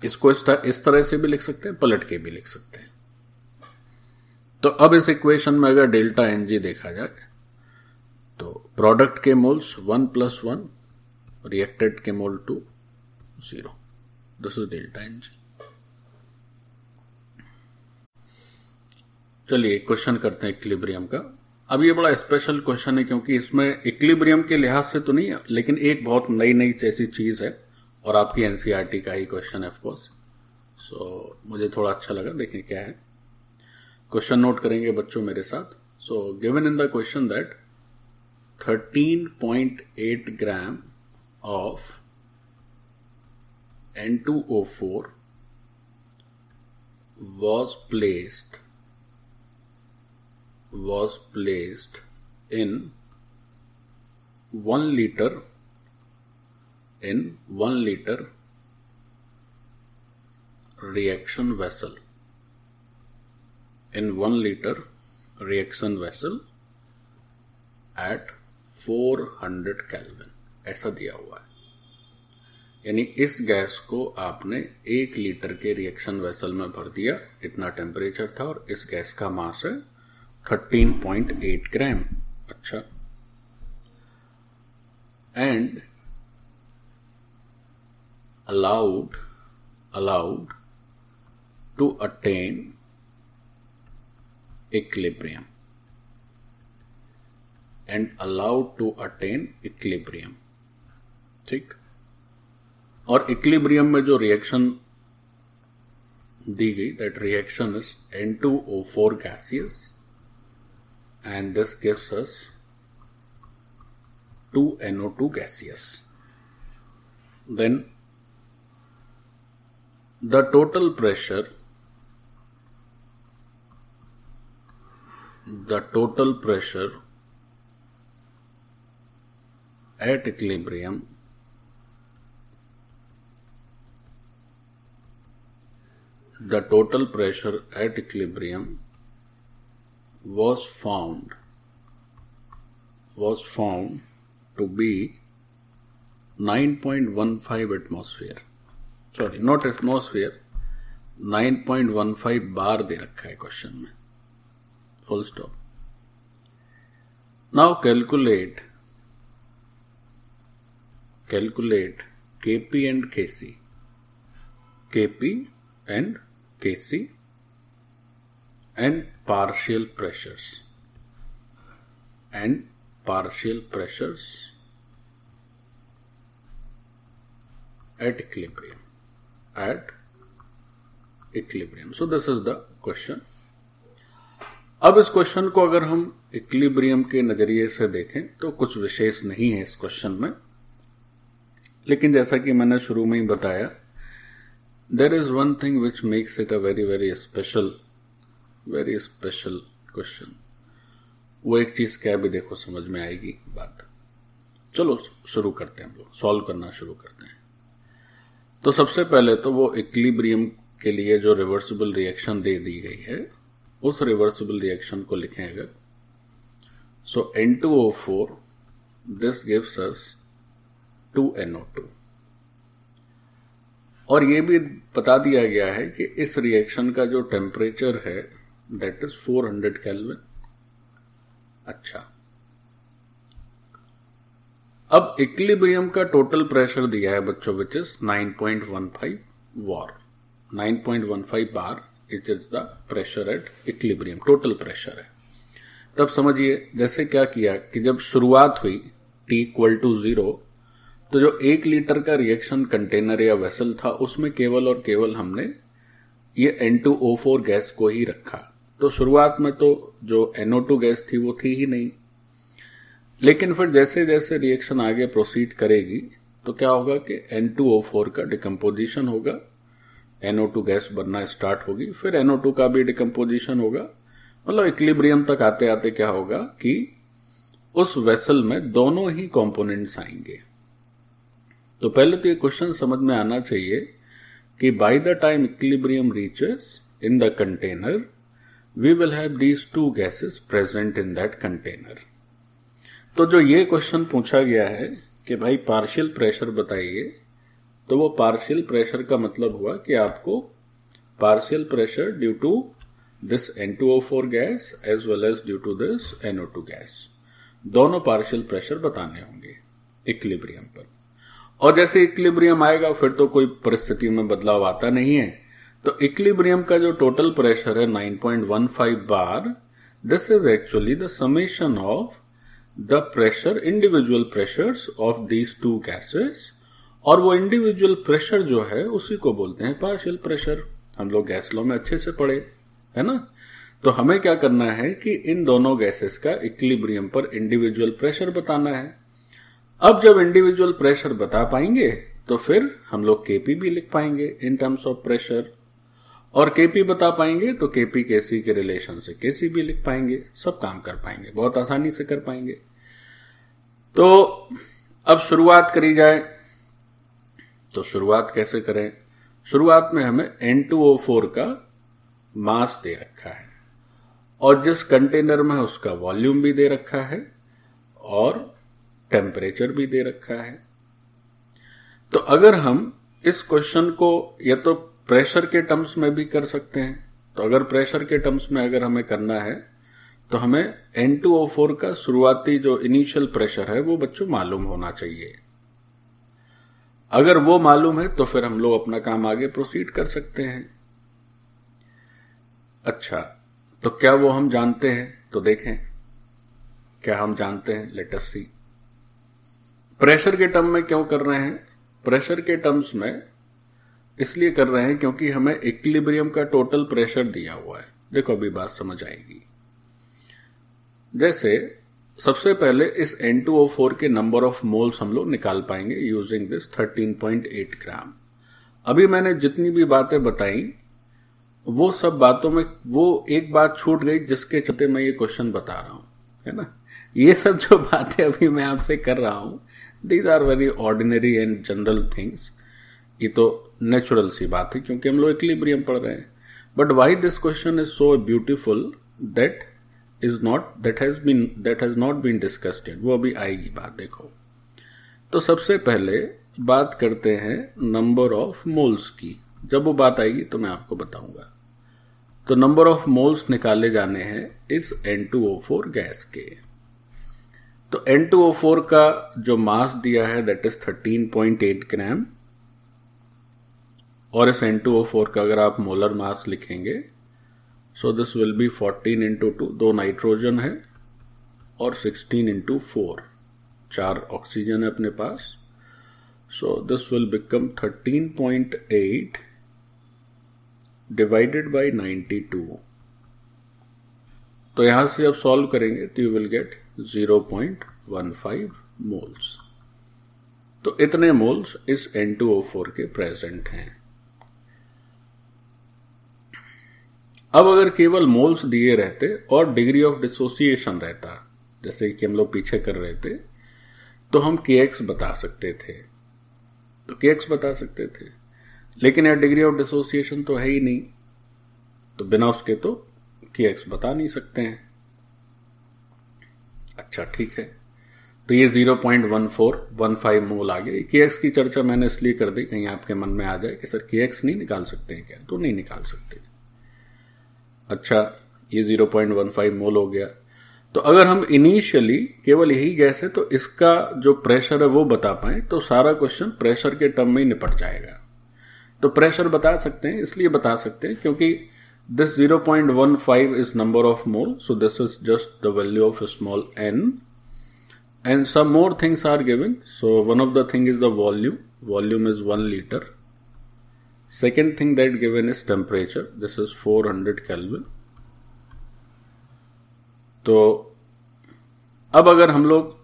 इसको इस तरह से भी लिख सकते हैं, पलट के भी लिख सकते हैं। तो अब इस इक्वेशन में अगर डेल्टा एन जी देखा जाए तो प्रोडक्ट के मोल्स 1 + 1, रिएक्टेड के mole 2 0। This is delta N G. चलिए क्वेश्चन करते हैं इक्विलिब्रियम का। अब ये बड़ा स्पेशल क्वेश्चन है क्योंकि इसमें इक्विलिब्रियम के लिहाज से तो नहीं है, लेकिन एक बहुत नई ऐसी चीज है और आपकी एनसीईआरटी का ही क्वेश्चन है ऑफकोर्स। सो मुझे थोड़ा अच्छा लगा। देखिए क्या है, क्वेश्चन नोट करेंगे बच्चों मेरे साथ। So given in the question that 13.8 gram of N2O4 was placed in 1 liter reaction vessel at 400 kelvin, ऐसा दिया हुआ है। यानी इस गैस को आपने 1 लीटर के रिएक्शन वेसल में भर दिया, इतना टेम्परेचर था, और इस गैस का मास है 13.8 ग्राम। अच्छा, and allowed to attain equilibrium ठीक। और इक्विलिब्रियम में जो रिएक्शन दी गई, that reaction is N2O4 gaseous and this gives us 2NO2 gaseous. Then the total pressure at equilibrium was found to be 9.15 atmosphere. Sorry, not atmosphere, 9.15 बार दे रखा है question में, full stop. Now calculate Kp and Kc and partial pressures at equilibrium. So this is the question. अब इस question को अगर हम equilibrium के नजरिए से देखें तो कुछ विशेष नहीं है इस क्वेश्चन में, लेकिन जैसा कि मैंने शुरू में ही बताया, there is one thing which makes it a very very special question. वो एक चीज क्या भी देखो समझ में आएगी बात। चलो शुरू करते हैं, हम लोग सॉल्व करना शुरू करते हैं। तो सबसे पहले तो वो इक्विलिब्रियम के लिए जो रिवर्सिबल रिएक्शन दे दी गई है, उस रिवर्सिबल रिएक्शन को लिखें अगर, सो N2O4 this gives us 2NO2। और ये भी बता दिया गया है कि इस रिएक्शन का जो टेम्परेचर है दैट इज 400 केल्विन। अच्छा, अब इक्विलिब्रियम का टोटल प्रेशर दिया है बच्चों which is 9.15 war, 9.15 bar it is the pressure at equilibrium, total pressure है। तब समझिए जैसे क्या किया कि जब शुरुआत हुई T=0, तो जो 1 लीटर का रिएक्शन कंटेनर या वेसल था उसमें केवल और केवल हमने ये N2O4 गैस को ही रखा। तो शुरुआत में तो जो NO2 गैस थी वो थी ही नहीं, लेकिन फिर जैसे जैसे रिएक्शन आगे प्रोसीड करेगी तो क्या होगा कि N2O4 का डिकम्पोजिशन होगा, NO2 गैस बनना स्टार्ट होगी, फिर NO2 का भी डिकम्पोजिशन होगा। मतलब इक्विलिब्रियम तक आते आते क्या होगा कि उस वेसल में दोनों ही कंपोनेंट्स आएंगे। तो पहले तो ये क्वेश्चन समझ में आना चाहिए कि by the time equilibrium reaches in the container we will have these two gases present in that container. तो जो ये क्वेश्चन पूछा गया है कि भाई पार्शियल प्रेशर बताइए, तो वो पार्शियल प्रेशर का मतलब हुआ कि आपको partial pressure due to this N2O4 gas as well as due to this NO2 gas, दोनों पार्शियल प्रेशर बताने होंगे इक्विलिब्रियम पर। और जैसे इक्विलिब्रियम आएगा फिर तो कोई परिस्थिति में बदलाव आता नहीं है। तो इक्विलिब्रियम का जो टोटल प्रेशर है 9.15 bar, this is actually the summation of the pressure, individual pressures of these two gases, और वो इंडिविजुअल प्रेशर जो है उसी को बोलते हैं पार्शियल प्रेशर। हम लोग गैस लॉ में अच्छे से पढ़े है ना। तो हमें क्या करना है कि इन दोनों गैसेस का इक्विलिब्रियम पर इंडिविजुअल प्रेशर बताना है। अब जब इंडिविजुअल प्रेशर बता पाएंगे तो फिर हम लोग Kp भी लिख पाएंगे इन टर्म्स ऑफ प्रेशर, और Kp बता पाएंगे तो Kp Kc के रिलेशन से Kc भी लिख पाएंगे, सब काम कर पाएंगे, बहुत आसानी से कर पाएंगे। तो अब शुरुआत करी जाए, तो शुरुआत कैसे करें? शुरुआत में हमें N2O4 का मास दे रखा है और जिस कंटेनर में उसका वॉल्यूम भी दे रखा है और टेम्परेचर भी दे रखा है। तो अगर हम इस क्वेश्चन को या तो प्रेशर के टर्म्स में भी कर सकते हैं, तो अगर प्रेशर के टर्म्स में अगर हमें करना है तो हमें N2O4 का शुरुआती जो इनिशियल प्रेशर है वो बच्चों मालूम होना चाहिए। अगर वो मालूम है तो फिर हम लोग अपना काम आगे प्रोसीड कर सकते हैं। अच्छा, तो क्या वो हम जानते हैं? तो देखें क्या हम जानते हैं, लेट अस सी। प्रेशर के टर्म में क्यों कर रहे हैं? प्रेशर के टर्म्स में इसलिए कर रहे हैं क्योंकि हमें इक्विलिब्रियम का टोटल प्रेशर दिया हुआ है। देखो अभी बात समझ आएगी। जैसे सबसे पहले इस N2O4 के नंबर ऑफ मोल्स हम लोग निकाल पाएंगे यूजिंग दिस 13.8 ग्राम। अभी मैंने जितनी भी बातें बताई वो सब बातों में वो एक बात छूट गई जिसके चलते मैं ये क्वेश्चन बता रहा हूं, है ना। ये सब जो बातें अभी मैं आपसे कर रहा हूं, these are very ordinary and general things. ये तो नेचुरल सी बात है क्योंकि हम लोग इक्विलिब्रियम पढ़ रहे हैं। But why this question is so beautiful that has not been discussed yet, वो अभी आएगी बात। देखो, तो सबसे पहले बात करते हैं नंबर ऑफ मोल्स की। जब वो बात आएगी तो मैं आपको बताऊंगा। तो नंबर ऑफ मोल्स निकाले जाने हैं इस N2O4 गैस के। तो N2O4 का जो मास दिया है दैट इज 13.8 ग्राम, और इस N2O4 का अगर आप मोलर मास लिखेंगे so this will be 14 into 2, 2 nitrogen है और 16 into 4, 4 ऑक्सीजन है अपने पास। So this will become 13.8 divided by 92। तो यहां से जब सॉल्व करेंगे तो यू विल गेट 0.15 मोल्स। तो इतने मोल्स इस N2O4 के प्रेजेंट हैं। अब अगर केवल मोल्स दिए रहते और डिग्री ऑफ डिसोसिएशन रहता, जैसे कि हम लोग पीछे कर रहे थे, तो हम kx बता सकते थे, लेकिन यार डिग्री ऑफ डिसोसिएशन तो है ही नहीं, तो बिना उसके तो kx बता नहीं सकते हैं। अच्छा ठीक है, तो ये 0.1415 मोल आ गया। kx की चर्चा मैंने इसलिए कर दी कहीं आपके मन में आ जाए कि सर kx नहीं निकाल सकते हैं क्या, तो नहीं निकाल सकते। अच्छा, ये 0.15 मोल हो गया। तो अगर हम इनिशियली केवल यही गैस है तो इसका जो प्रेशर है वो बता पाए तो सारा क्वेश्चन प्रेशर के टर्म में ही निपट जाएगा। तो प्रेशर बता सकते हैं, इसलिए बता सकते हैं क्योंकि this 0.15 is number of mole, so this is just the value of a small n, and some more things are given. So one of the thing is the volume is 1 liter. Second thing that given is temperature, this is 400 Kelvin. तो अब अगर हम लोग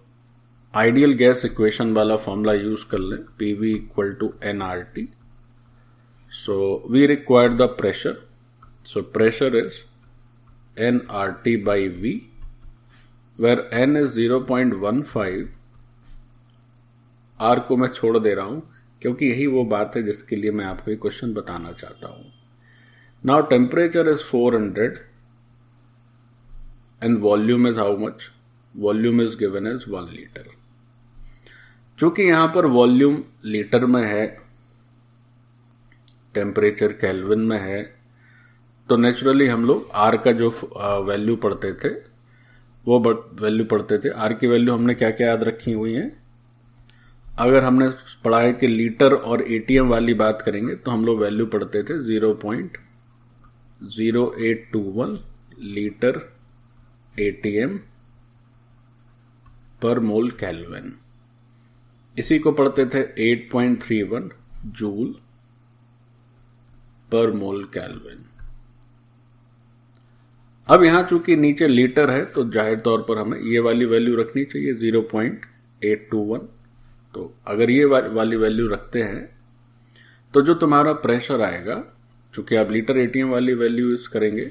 ideal gas equation वाला formula use कर लें, PV equal to nRT, so we require the pressure. So pressure is nRT by V, where n is 0.15. R को मैं छोड़ दे रहा हूं क्योंकि यही वो बात है जिसके लिए मैं आपको एक क्वेश्चन बताना चाहता हूं। Now temperature is 400 and volume is how much? Volume is given as 1 liter. चूंकि यहां पर वॉल्यूम लीटर में है, टेम्परेचर केल्विन में है, तो नेचुरली हम लोग आर का जो वैल्यू पढ़ते थे वो वैल्यू पढ़ते थे। आर की वैल्यू हमने क्या क्या याद रखी हुई है? अगर हमने पढ़ा है कि लीटर और एटीएम वाली बात करेंगे तो हम लोग वैल्यू पढ़ते थे 0.0821 लीटर एटीएम पर मोल केल्विन। इसी को पढ़ते थे 8.31 जूल पर मोल केल्विन। अब यहां चूंकि नीचे लीटर है तो जाहिर तौर पर हमें ये वाली वैल्यू रखनी चाहिए 0.821। तो अगर ये वाली वैल्यू रखते हैं तो जो तुम्हारा प्रेशर आएगा, चूंकि आप लीटर एटीएम वाली वैल्यू यूज करेंगे,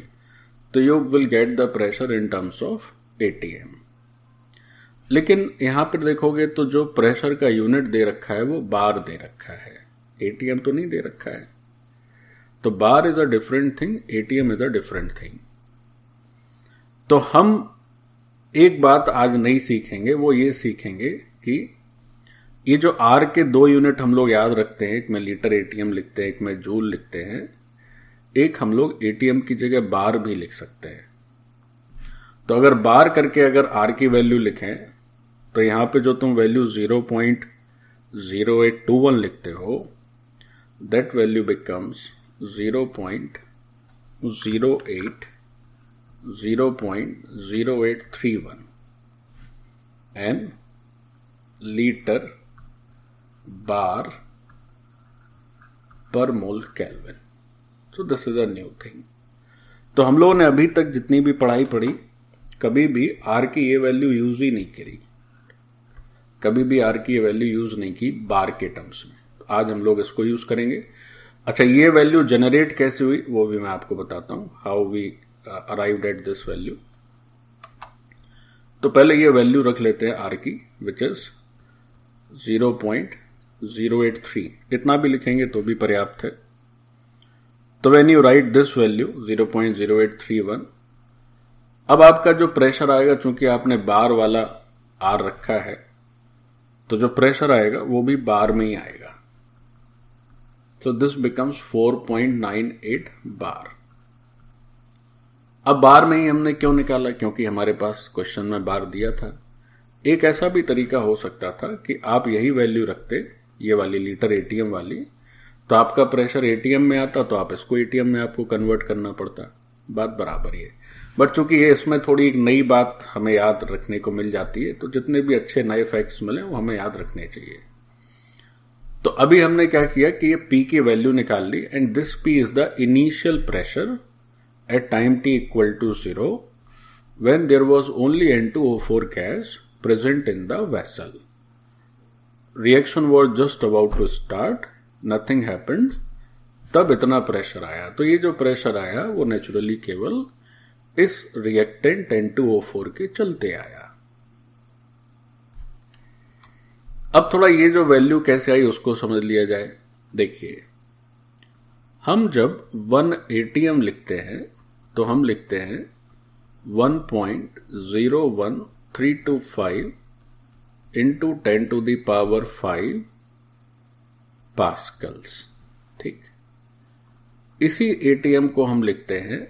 तो you will get the pressure in terms of ATM. लेकिन यहां पर देखोगे तो जो प्रेशर का यूनिट दे रखा है वो बार दे रखा है, एटीएम तो नहीं दे रखा है। तो bar is a different thing, ATM is a different thing. तो हम एक बात आज नहीं सीखेंगे, वो ये सीखेंगे कि ये जो आर के दो यूनिट हम लोग याद रखते हैं, एक में लीटर एटीएम लिखते हैं, एक में जूल लिखते हैं, एक हम लोग एटीएम की जगह बार भी लिख सकते हैं। तो अगर बार करके अगर आर की वैल्यू लिखें तो यहां पे जो तुम वैल्यू 0.0821 लिखते हो, that value becomes 0.0831 and litre bar per mole kelvin. So this is a new thing. तो हम लोगों ने अभी तक जितनी भी पढ़ाई पढ़ी, कभी भी आर की ये वैल्यू यूज ही नहीं करी, कभी भी आर की ये वैल्यू यूज नहीं की बार के टर्म्स में। आज हम लोग इसको यूज करेंगे। अच्छा, ये वैल्यू जनरेट कैसे हुई वो भी मैं आपको बताता हूं, how we arrived at this value. तो पहले ये वैल्यू रख लेते हैं आर की, विच इज 0.083। इतना भी लिखेंगे तो भी पर्याप्त है। तो when you right this value 0.0831, अब आपका जो प्रेशर आएगा, चूंकि आपने बार वाला आर रखा है, तो जो प्रेशर आएगा वो भी बार में ही आएगा। सो दिस बिकम्स 4.98 बार। अब बार में ही हमने क्यों निकाला? क्योंकि हमारे पास क्वेश्चन में बार दिया था। एक ऐसा भी तरीका हो सकता था कि आप यही वैल्यू रखते, ये वाली लीटर एटीएम वाली, तो आपका प्रेशर एटीएम में आता, तो आप इसको एटीएम में आपको कन्वर्ट करना पड़ता, बात बराबर ही है। बट चूंकि ये इसमें थोड़ी एक नई बात हमें याद रखने को मिल जाती है, तो जितने भी अच्छे नए फैक्ट्स मिले वो हमें याद रखने चाहिए। तो अभी हमने क्या किया कि ये P की वैल्यू निकाल ली, and this P is the initial pressure at time t equal to 0 when there was only N2O4 gas present in the vessel. Reaction was just about to start, nothing happened. तब इतना pressure आया. तो ये जो pressure आया वो naturally केवल इस रिएक्टेंट N2O4 के चलते आया. अब थोड़ा ये जो वैल्यू कैसे आई उसको समझ लिया जाए. देखिए, हम जब 1 ATM लिखते हैं तो हम लिखते हैं 1.01325 into 10 to the power 5 pascals. ठीक. इसी ATM को हम लिखते हैं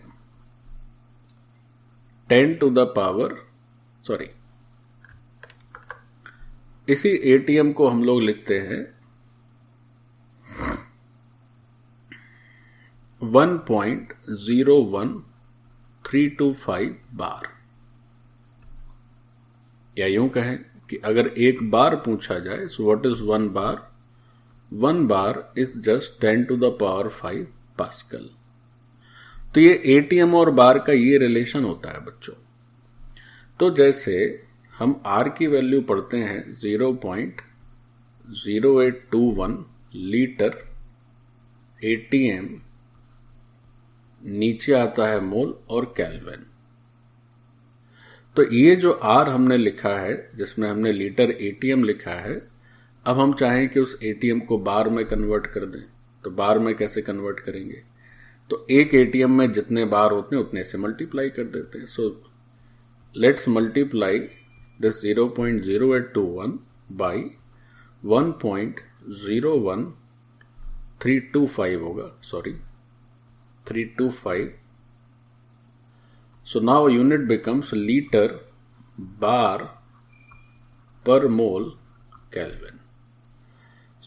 10 to the power इसी ATM को हम लोग लिखते हैं 1.01325 बार. या यूं कहें कि अगर एक बार पूछा जाए, so what is 1 bar? 1 bar is just 10 to the power 5 pascal. तो ये ATM और बार का ये रिलेशन होता है बच्चों. तो जैसे हम R की वैल्यू पढ़ते हैं 0.0821 लीटर ATM, नीचे आता है मोल और केल्विन. तो ये जो R हमने लिखा है, जिसमें हमने लीटर ATM लिखा है, अब हम चाहें कि उस ATM को बार में कन्वर्ट कर दें. तो बार में कैसे कन्वर्ट करेंगे? तो एक ATM में जितने बार होते हैं उतने से मल्टीप्लाई कर देते हैं. So let's multiply this 0.0821 by 1.01325 होगा, 325. So now unit becomes liter bar per mole Kelvin.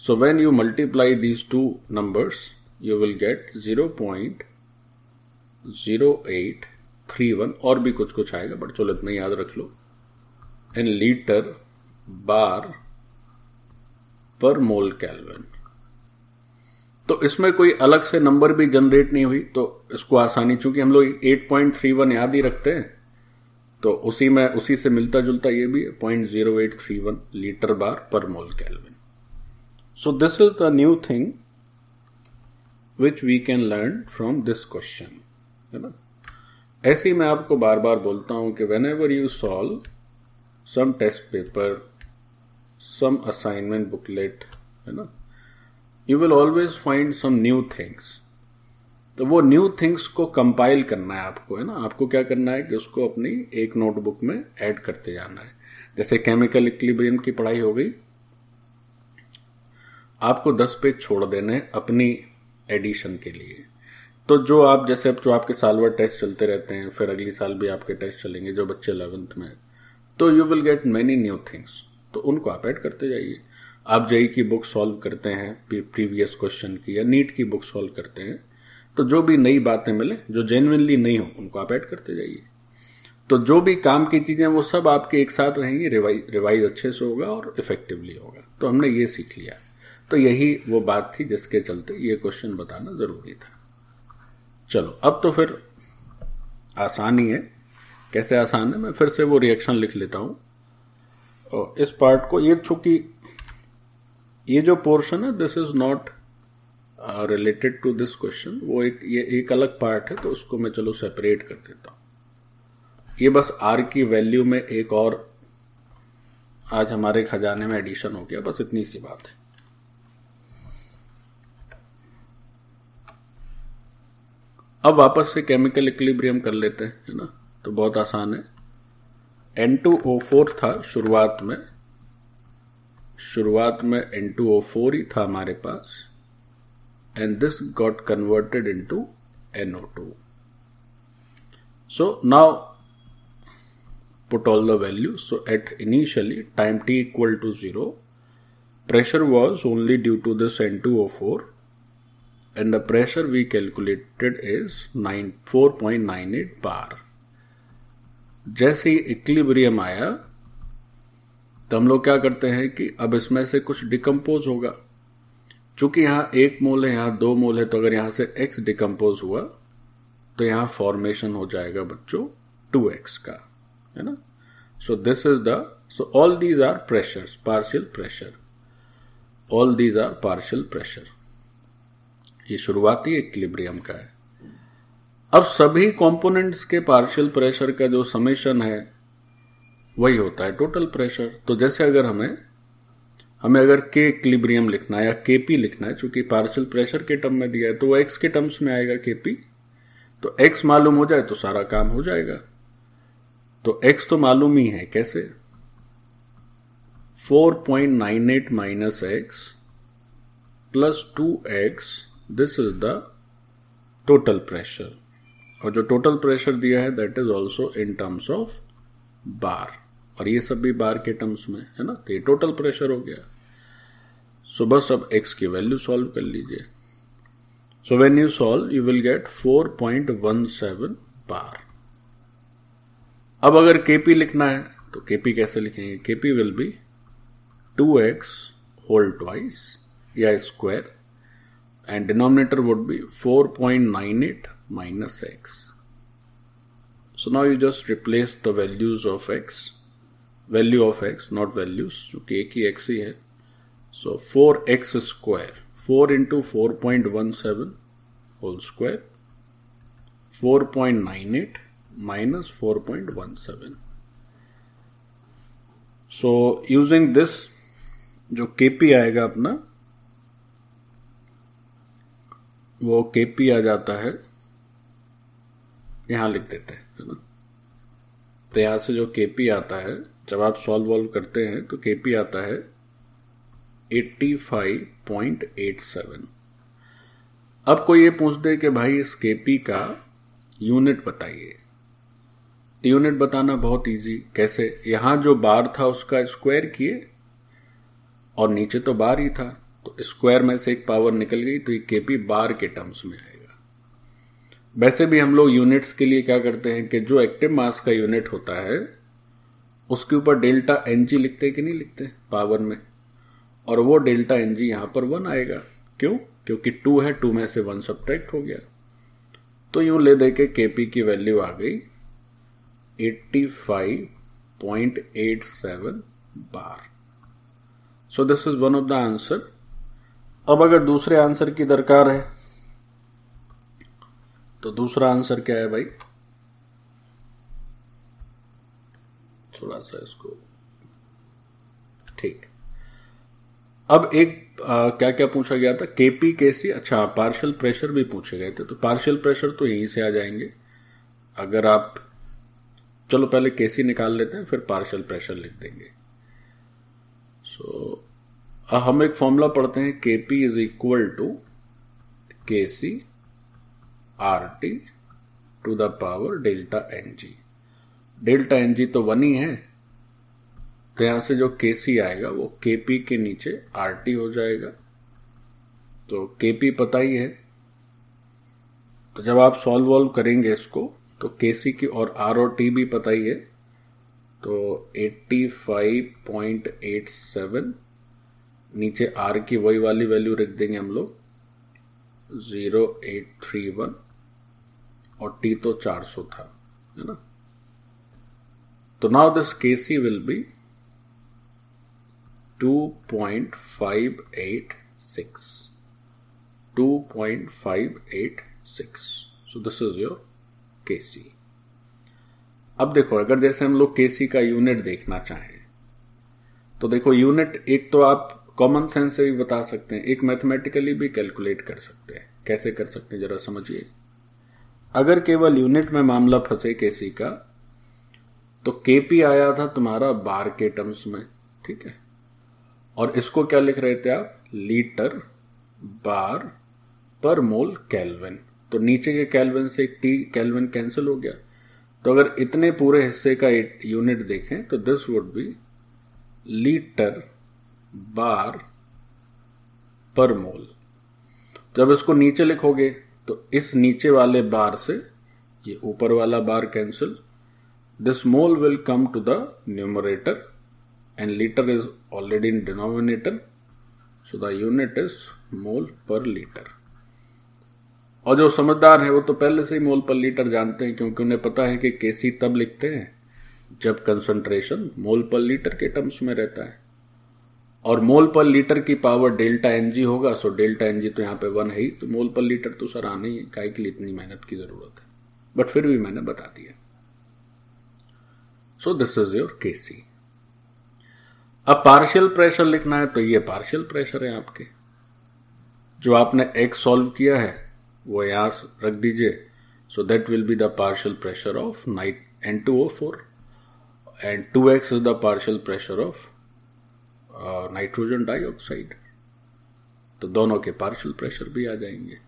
So when you multiply these two numbers, you will get 0.0831 और भी कुछ कुछ आएगा, बट चलो इतना याद रख लो. In litre bar per mole kelvin. तो इसमें कोई अलग से नंबर भी जनरेट नहीं हुई, तो इसको आसानी, चूंकि हम लोग 8.31 याद ही रखते हैं, तो उसी से मिलता जुलता ये भी 0.0831 litre bar per mole kelvin. So this is the new thing which we can learn from this question, है ना. ऐसे ही मैं आपको बार बार बोलता हूं कि whenever you solve some test paper, some assignment booklet, है ना, you will always find some new things. तो वो न्यू थिंग्स को कंपाइल करना है आपको, है ना. आपको क्या करना है कि उसको अपनी एक नोटबुक में ऐड करते जाना है. जैसे केमिकल इक्विलिब्रियम की पढ़ाई हो गई, आपको 10 पेज छोड़ देने अपनी एडिशन के लिए. तो जो आपके साल भर टेस्ट चलते रहते हैं, फिर अगली साल भी आपके टेस्ट चलेंगे जो बच्चे 11th में, तो you will gate many new things. तो उनको आप ऐड करते जाइए. आप जेई की बुक सॉल्व करते हैं प्रीवियस क्वेश्चन की, या नीट की बुक सॉल्व करते हैं, तो जो भी नई बातें मिले जो जेन्युइनली नहीं हो उनको आप ऐड करते जाइए. तो जो भी काम की चीजें वो सब आपके एक साथ रहेंगी, रिवाइज अच्छे से होगा और इफेक्टिवली होगा. तो हमने ये सीख लिया. तो यही वो बात थी जिसके चलते ये क्वेश्चन बताना जरूरी था. चलो, अब तो फिर आसान ही है. कैसे आसान है, मैं फिर से वो रिएक्शन लिख लेता हूं. और इस पार्ट को, ये चूंकि ये जो पोर्शन है this is not related to this question, वो ये एक अलग पार्ट है, तो उसको मैं चलो सेपरेट कर देता हूं. ये बस R की वैल्यू में एक और आज हमारे खजाने में एडिशन हो गया, बस इतनी सी बात है. अब वापस से केमिकल इक्विलिब्रियम कर लेते हैं, है ना. तो बहुत आसान है. N2O4 था शुरुआत में N2O4 ही था हमारे पास, and this got converted into NO2. So now put all the values. So at initially time t equal to 0, pressure was only due to this N2O4, and the pressure we calculated is 4.98 bar. जैसे ही equilibrium आया तो हम लोग क्या करते हैं कि अब इसमें से कुछ डिकम्पोज होगा. चूंकि यहां 1 मोल है, यहां 2 मोल है, तो अगर यहां से x डिकम्पोज हुआ तो यहां फॉर्मेशन हो जाएगा बच्चों 2x का. है ना. So this is the, so all these are pressures, partial pressure, all these are partial pressure. ये शुरुआती इक्विलिब्रियम का है. अब सभी कंपोनेंट्स के पार्शियल प्रेशर का जो समेशन है वही होता है टोटल प्रेशर. तो जैसे अगर हमें अगर के इक्विलिब्रियम लिखना है या केपी लिखना है, चूंकि पार्शियल प्रेशर के टर्म में दिया है तो वो एक्स के टर्म्स में आएगा केपी. तो एक्स मालूम हो जाए तो सारा काम हो जाएगा. तो एक्स तो मालूम ही है, कैसे? 4.98 minus x plus 2x, this is the total pressure. और जो टोटल प्रेशर दिया है that is also in terms of बार, और ये सब भी बार के टर्म्स में है ना. तो ये टोटल प्रेशर हो गया. सो बस अब x की वैल्यू सॉल्व कर लीजिए. So when you solve you will gate 4.17 बार. अब अगर kp लिखना है तो kp कैसे लिखेंगे? kp will be 2x whole twice या square, and denominator would be 4.98 minus x. So now you just replace the values of x, value of x, not values, क्योंकि एक ही x ही है. So 4x square, 4 into 4.17 whole square, 4.98 minus 4.17. So using this, जो kp आएगा अपना, वो KP आ जाता है, यहां लिख देते हैं, है ना. तो यहां से जो केपी आता है जब आप सॉल्व करते हैं तो केपी आता है 85.87. अब कोई ये पूछ दे कि भाई इस केपी का यूनिट बताइए. तो यूनिट बताना बहुत इजी. कैसे? यहां जो बार था उसका स्क्वायर किए और नीचे तो बार ही था, तो स्क्वायर में से एक पावर निकल गई तो ये केपी बार के टर्म्स में आएगा. वैसे भी हम लोग यूनिट्स के लिए क्या करते हैं कि जो एक्टिव मास का यूनिट होता है उसके ऊपर डेल्टा एनजी लिखते हैं कि नहीं लिखते पावर में, और वो डेल्टा एनजी यहां पर 1 आएगा. क्यों? क्योंकि 2 है, 2 में से 1 सब्ट्रैक्ट हो गया. तो यूं ले दे के केपी की वैल्यू आ गई 85.87 bar. So this is one of the answer. अब अगर दूसरे आंसर की दरकार है तो दूसरा आंसर क्या है भाई? थोड़ा सा इसको ठीक. अब एक क्या क्या पूछा गया था? केपी केसी, अच्छा पार्शियल प्रेशर भी पूछे गए थे. तो पार्शियल प्रेशर तो यहीं से आ जाएंगे. अगर आप, चलो पहले केसी निकाल लेते हैं फिर पार्शियल प्रेशर लिख देंगे. सो हम एक फॉर्मूला पढ़ते हैं, Kp is equal to Kc RT to the power delta Ng. Delta Ng तो 1 ही है, तो यहां से जो Kc आएगा वो Kp के नीचे RT हो जाएगा. तो Kp पता ही है, तो जब आप सॉल्व करेंगे इसको तो Kc की और R और T भी पता ही है. तो 85.87, नीचे R की वही वाली वैल्यू रख देंगे हम लोग 0831, और T तो 400 था, है ना. तो now this Kc will be 2.586. 2.586. So this is your Kc. अब देखो, अगर जैसे हम लोग Kc का यूनिट देखना चाहें तो देखो, यूनिट एक तो आप कॉमन सेंस से भी बता सकते हैं, एक मैथमेटिकली भी कैलकुलेट कर सकते हैं. कैसे कर सकते हैं जरा समझिए. अगर केवल यूनिट में मामला फंसे Kc का, तो Kp आया था तुम्हारा बार के टर्म्स में, ठीक है, और इसको क्या लिख रहे थे आप? Litre bar per mole kelvin. तो नीचे के केल्विन से एक टी केल्विन कैंसिल हो गया. तो अगर इतने पूरे हिस्से का यूनिट देखें तो this would be litre bar per मोल. जब इसको नीचे लिखोगे तो इस नीचे वाले बार से ये ऊपर वाला bar cancel. This mole will come to the numerator and litre is already in denominator, so the unit is mole per litre. और जो समझदार है वो तो पहले से ही मोल पर लीटर जानते हैं, क्योंकि उन्हें पता है कि Kc तब लिखते हैं जब कंसंट्रेशन मोल पर लीटर के टर्म्स में रहता है, और मोल पर लीटर की पावर डेल्टा एनजी होगा। सो डेल्टा एनजी तो यहाँ पे 1 है ही, तो मोल पर लीटर तो सर आना ही है, काहे के लिए इतनी मेहनत की जरूरत है, बट फिर भी मैंने बता दिया। सो दिस इज योर केसी। अब पार्शियल प्रेशर लिखना है, तो ये पार्शियल प्रेशर है आपके, जो आपने x सॉल्व किया है वो यहां रख दीजिए। So that will be the partial pressure of N2O4 and 2x is the partial pressure of nitrogen dioxide. तो दोनों के पार्शियल प्रेशर भी आ जाएंगे,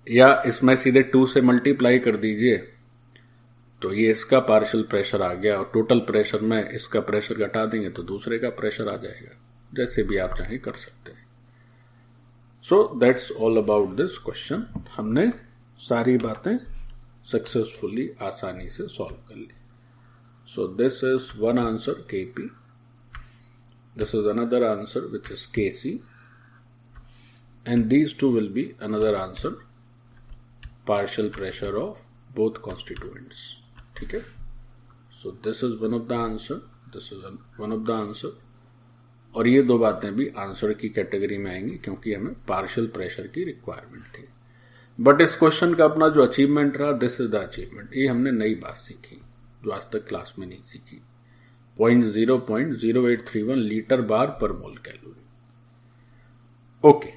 या इसमें सीधे 2 से मल्टीप्लाई कर दीजिए, तो ये इसका पार्शियल प्रेशर आ गया, और टोटल प्रेशर में इसका प्रेशर घटा देंगे तो दूसरे का प्रेशर आ जाएगा। जैसे भी आप चाहें कर सकते हैं। So that's all about this question. हमने सारी बातें सक्सेसफुली आसानी से सॉल्व कर ली। So this is one answer KP, this is another answer which is KC, and these two will be another answer, partial pressure of both constituents. ठीक है, so this is one of the answer, this is one of the answer, और ये दो बातें भी answer की category में आएंगी क्योंकि हमें पार्शियल प्रेशर की रिक्वायरमेंट थी। बट इस क्वेश्चन का अपना जो अचीवमेंट रहा, दिस इज द अचीवमेंट। ये हमने नई बात सीखी जो आज तक क्लास में नहीं सीखी। 0.0831 लीटर बार पर मोल कैलोरी। ओके,